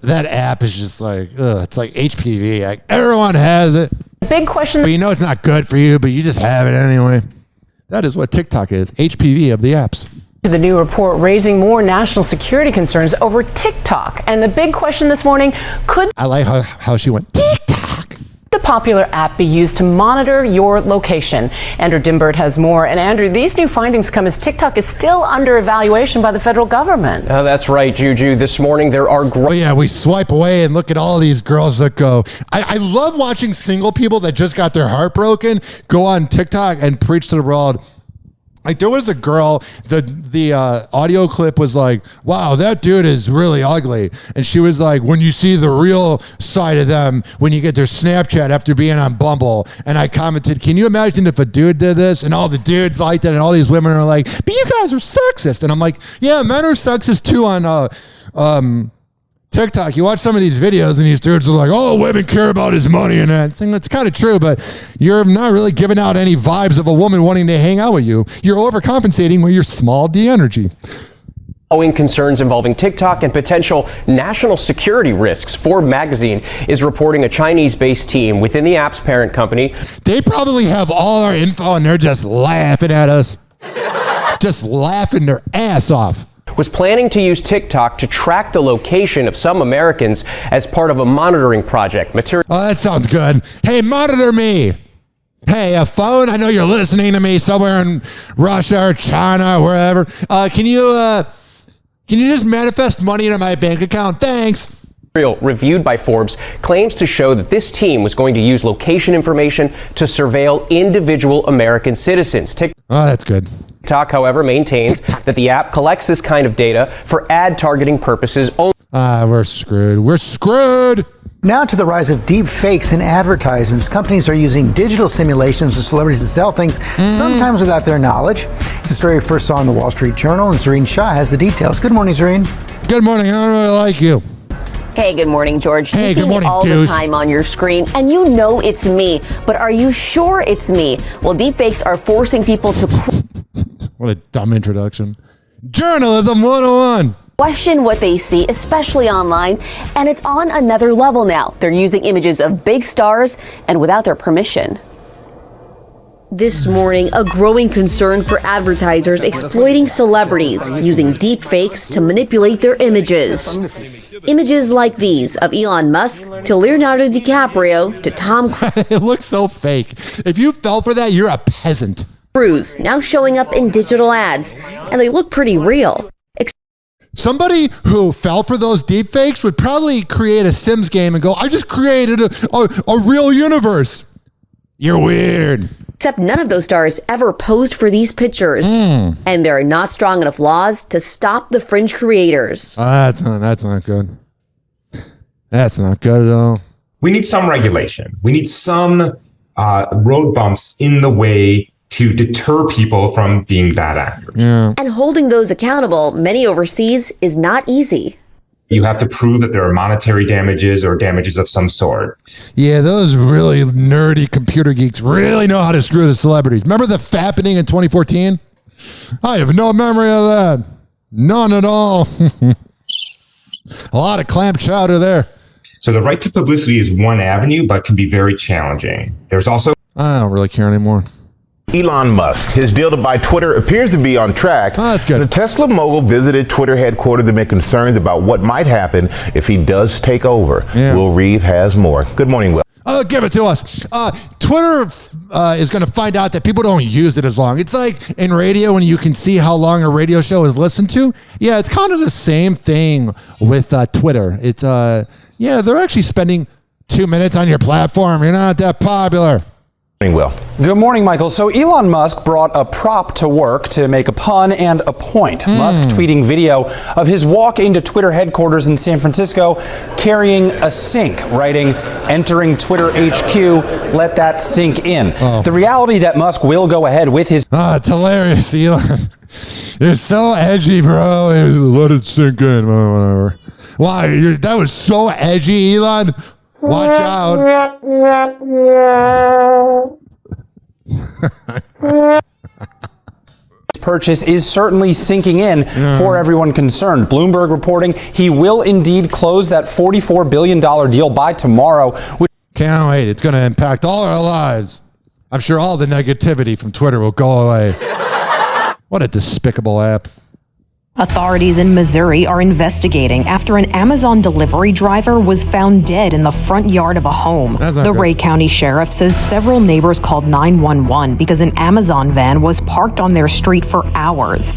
that app is just like it's like HPV. Like everyone has it. Big question. But you know it's not good for you, but you just have it anyway. That is what TikTok is. HPV of the apps. The new report raising more national security concerns over TikTok. And the big question this morning, could I like how she went TikTok. The popular app be used to monitor your location? Andrew Dimbert has more. And Andrew, these new findings come as TikTok is still under evaluation by the federal government. That's right, Juju. This morning there are we swipe away and look at all these girls that go. I love watching single people that just got their heart broken go on TikTok and preach to the world. Like there was a girl, the audio clip was like, wow, that dude is really ugly. And she was like, when you see the real side of them, when you get their Snapchat after being on Bumble. And I commented, can you imagine if a dude did this? And all the dudes liked it and all these women are like, but you guys are sexist. And I'm like, yeah, men are sexist too on TikTok. You watch some of these videos and these dudes are like, oh, women care about his money and that. It's kind of true, but you're not really giving out any vibes of a woman wanting to hang out with you. You're overcompensating with your small D energy. Owing concerns involving TikTok and potential national security risks. Forbes magazine is reporting a Chinese-based team within the app's parent company. They probably have all our info and they're just laughing at us. Just laughing their ass off. Was planning to use TikTok to track the location of some Americans as part of a monitoring project. Oh, that sounds good. Hey, monitor me. Hey, a phone. I know you're listening to me somewhere in Russia or China or wherever. Can you just manifest money into my bank account? Thanks. Reviewed by Forbes claims to show that this team was going to use location information to surveil individual American citizens. Oh, that's good. TikTok, however, maintains that the app collects this kind of data for ad targeting purposes only. We're screwed. We're screwed. Now to the rise of deep fakes in advertisements. Companies are using digital simulations of celebrities to sell things, sometimes without their knowledge. It's a story we first saw in the Wall Street Journal, and Zareen Shah has the details. Good morning, Zareen. Good morning. I don't really like you. Hey, good morning, George. Hey, you see good morning, me all douche. the time on your screen, and you know it's me. But are you sure it's me? Well, deepfakes are forcing people to What a dumb introduction. Journalism 101. question what they see, especially online, and it's on another level now. They're using images of big stars and without their permission. This morning, a growing concern for advertisers exploiting celebrities using deep fakes to manipulate their images. Images like these of Elon Musk to Leonardo DiCaprio to Tom It looks so fake. If you fell for that, you're a peasant. Cruise now showing up in digital ads, and they look pretty real. Somebody who fell for those deep fakes would probably create a Sims game and go, I just created a real universe. You're weird. Except none of those stars ever posed for these pictures. And there are not strong enough laws to stop the fringe creators. That's not good. That's not good at all. We need some regulation. We need some road bumps in the way to deter people from being bad actors. Yeah. And holding those accountable, many overseas, is not easy. You have to prove that there are monetary damages or damages of some sort. Yeah, those really nerdy computer geeks really know how to screw the celebrities. Remember the fappening in 2014? I have no memory of that. None at all. A lot of clam chowder there. So the right to publicity is one avenue, but can be very challenging. There's also... I don't really care anymore. Elon Musk. His deal to buy Twitter appears to be on track. Oh, that's good. The Tesla mogul visited Twitter headquarters amid concerns about what might happen if he does take over. Yeah. Will Reeve has more. Good morning, Will. Give it to us. Twitter is going to find out that people don't use it as long. It's like in radio when you can see how long a radio show is listened to. Yeah, it's kind of the same thing with Twitter. It's, they're actually spending 2 minutes on your platform. You're not that popular. Will. Good morning, Michael. So Elon Musk brought a prop to work to make a pun and a point. Musk tweeting video of his walk into Twitter headquarters in San Francisco carrying a sink, writing, "Entering Twitter HQ, let that sink in." The reality that Musk will go ahead with his... It's hilarious, Elon. You're so edgy, bro. Let it sink in. Whatever. Why? That was so edgy, Elon. Watch out. Purchase is certainly sinking in for everyone concerned. Bloomberg reporting he will indeed close that $44 billion deal by tomorrow. Can't wait. It's going to impact all our lives. I'm sure all the negativity from Twitter will go away. What a despicable app. Authorities in Missouri are investigating after an Amazon delivery driver was found dead in the front yard of a home. The Ray County Sheriff says several neighbors called 911 because an Amazon van was parked on their street for hours.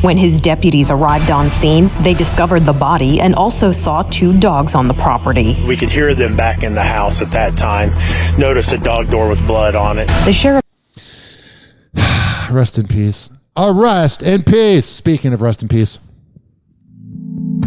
When his deputies arrived on scene, they discovered the body and also saw 2 dogs on the property. We could hear them back in the house at that time. Noticed a dog door with blood on it. The sheriff... Rest in peace. Rest in peace. Speaking of rest in peace.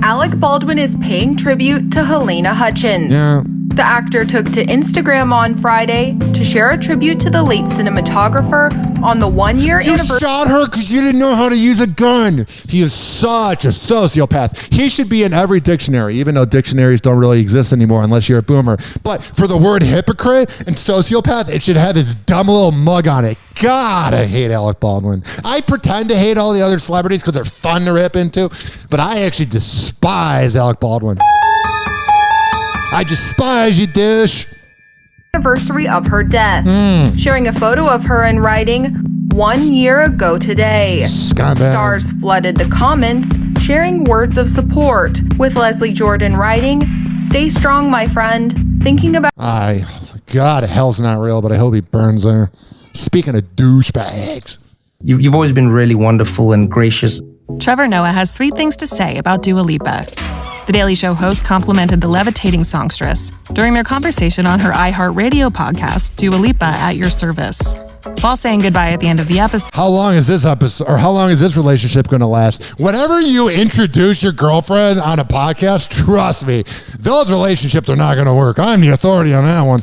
Alec Baldwin is paying tribute to Helena Hutchins. Yeah. The actor took to Instagram on Friday to share a tribute to the late cinematographer on the 1-year anniversary. You shot her because you didn't know how to use a gun. He is such a sociopath. He should be in every dictionary, even though dictionaries don't really exist anymore unless you're a boomer. But for the word hypocrite and sociopath, it should have his dumb little mug on it. God, I hate Alec Baldwin. I pretend to hate all the other celebrities because they're fun to rip into, but I actually despise Alec Baldwin. I despise you, douche. Anniversary of her death, sharing a photo of her and writing, "1 year ago today." Scumbag. Stars flooded the comments, sharing words of support, with Leslie Jordan writing, "Stay strong, my friend. Thinking about..." God, hell's not real, but I hope he burns there. Speaking of douchebags. You've always been really wonderful and gracious. Trevor Noah has 3 things to say about Dua Lipa. The Daily Show host complimented the levitating songstress during their conversation on her iHeartRadio podcast, Dua Lipa at Your Service. While saying goodbye at the end of the episode. How long is this episode, or how long is this relationship going to last? Whenever you introduce your girlfriend on a podcast, trust me, those relationships are not going to work. I'm the authority on that one.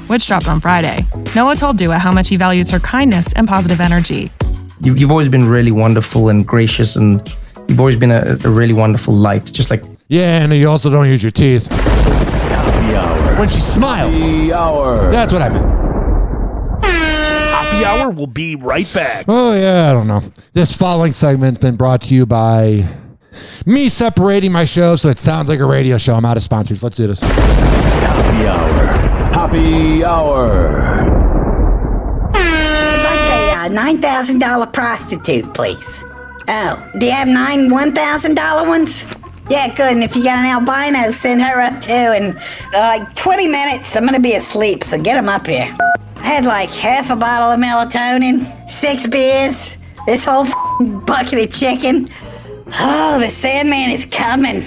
Which dropped on Friday. Noah told Dua how much he values her kindness and positive energy. You've always been really wonderful and gracious, and you've always been a really wonderful light, just like... Yeah, and you also don't use your teeth. Happy Hour. When she smiles. Happy Hour. That's what I meant. Happy Hour will be right back. Oh, yeah, I don't know. This following segment's been brought to you by me separating my show so it sounds like a radio show. I'm out of sponsors. Let's do this. Happy Hour. Happy Hour. I'd like a $9,000 prostitute, please. Oh, do you have 9 $1,000 ones? Yeah, good. And if you got an albino, send her up too. And like 20 minutes, I'm gonna be asleep, so get them up here. I had like half a bottle of melatonin, 6 beers, this whole bucket of chicken. Oh, the Sandman is coming.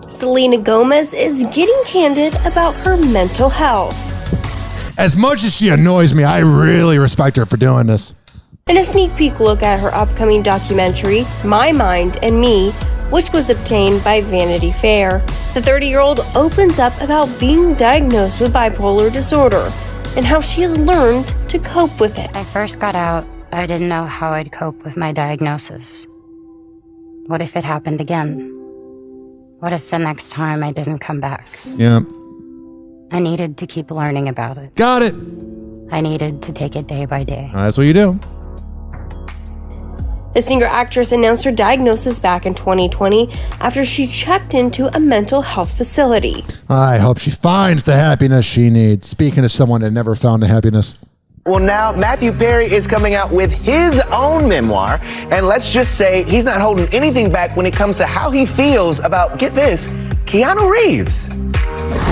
Selena Gomez is getting candid about her mental health. As much as she annoys me, I really respect her for doing this. In a sneak peek look at her upcoming documentary, My Mind and Me, which was obtained by Vanity Fair, the 30-year-old opens up about being diagnosed with bipolar disorder and how she has learned to cope with it. I first got out, I didn't know how I'd cope with my diagnosis. What if it happened again? What if the next time I didn't come back? Yeah. I needed to keep learning about it. Got it. I needed to take it day by day. That's what you do. The singer-actress announced her diagnosis back in 2020 after she checked into a mental health facility. I hope she finds the happiness she needs. Speaking of someone that never found the happiness. Well, now Matthew Perry is coming out with his own memoir, and let's just say he's not holding anything back when it comes to how he feels about, get this, Keanu Reeves.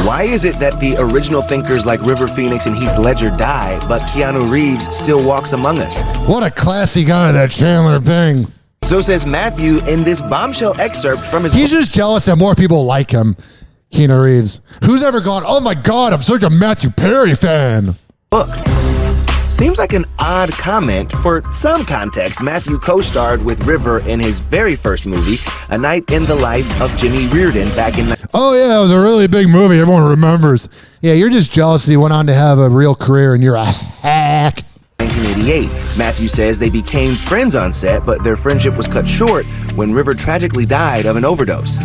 Why is it that the original thinkers like River Phoenix and Heath Ledger die, but Keanu Reeves still walks among us? What a classy guy, that Chandler Bing. So says Matthew in this bombshell excerpt from his... He's just jealous that more people like him, Keanu Reeves. Who's ever gone, oh my God, I'm such a Matthew Perry fan? Book. Seems like an odd comment. For some context, Matthew co-starred with River in his very first movie, A Night in the Life of Jimmy Reardon, back in... Oh yeah, it was a really big movie. Everyone remembers. Yeah, you're just jealous that he went on to have a real career and you're a hack. 1988. Matthew says they became friends on set, but their friendship was cut short when River tragically died of an overdose.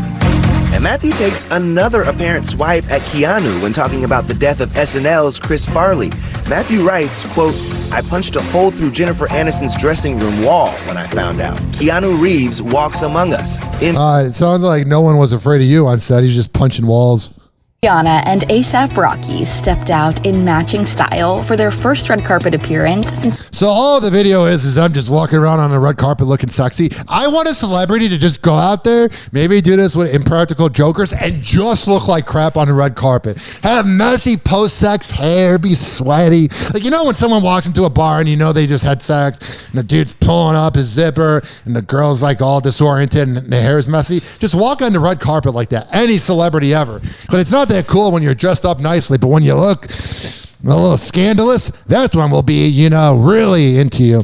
And Matthew takes another apparent swipe at Keanu when talking about the death of SNL's Chris Farley. Matthew writes, quote, I punched a hole through Jennifer Aniston's dressing room wall when I found out. Keanu Reeves walks among us. It sounds like no one was afraid of you on set. He's just punching walls. Rihanna and A$AP Rocky stepped out in matching style for their first red carpet appearance. So all the video is I'm just walking around on the red carpet looking sexy. I want a celebrity to just go out there, maybe do this with Impractical Jokers, and just look like crap on the red carpet. Have messy post-sex hair, be sweaty. Like, you know when someone walks into a bar and you know they just had sex, and the dude's pulling up his zipper, and the girl's like all disoriented, and the hair's messy? Just walk on the red carpet like that. Any celebrity ever. But it's not that cool when you're dressed up nicely, but when you look a little scandalous, that's when we'll be, really into you.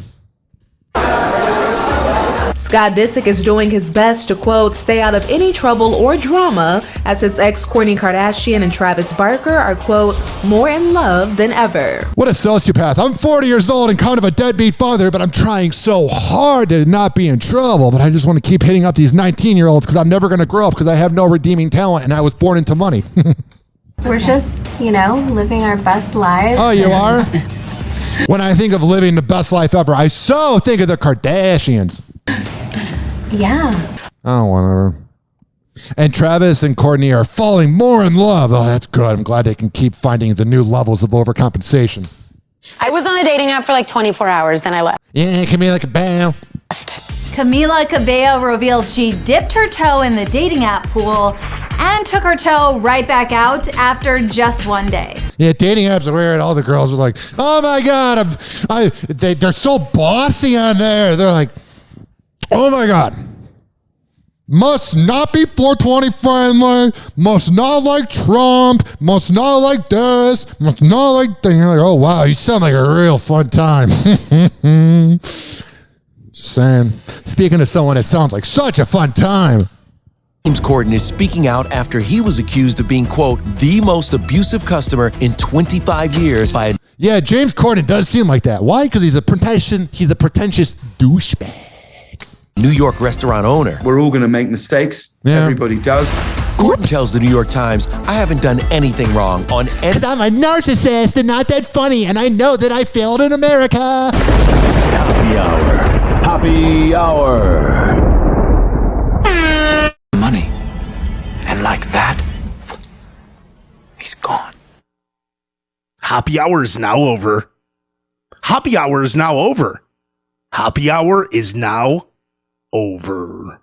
Scott Disick is doing his best to, quote, stay out of any trouble or drama as his ex Kourtney Kardashian and Travis Barker are, quote, more in love than ever. What a sociopath. I'm 40 years old and kind of a deadbeat father, but I'm trying so hard to not be in trouble, but I just want to keep hitting up these 19-year-olds because I'm never going to grow up because I have no redeeming talent and I was born into money. We're just, living our best lives. Oh, you are? When I think of living the best life ever, I so think of the Kardashians. Yeah. Oh, whatever. And Travis and Kourtney are falling more in love. Oh, that's good. I'm glad they can keep finding the new levels of overcompensation. I was on a dating app for like 24 hours, then I left. Yeah, Camila Cabello. Camila Cabello reveals she dipped her toe in the dating app pool and took her toe right back out after just one day. Yeah, dating apps are weird. All the girls are like, oh my God, they're so bossy on there. They're like, oh my God. Must not be 420 friendly, must not like Trump, must not like this, must not like that. You're like, oh wow, you sound like a real fun time. Just saying. Speaking of someone that sounds like such a fun time. James Corden is speaking out after he was accused of being, quote, the most abusive customer in 25 years by... Yeah, James Corden does seem like that. Why? Because he's a pretentious douchebag. New York restaurant owner. We're all going to make mistakes. Yeah. Everybody does. Corden tells the New York Times, I haven't done anything wrong on any... Because I'm a narcissist and not that funny, and I know that I failed in America. Happy Hour. Happy Hour. Money. And like that, he's gone. Happy Hour is now over. Happy Hour is now over. Happy Hour is now over.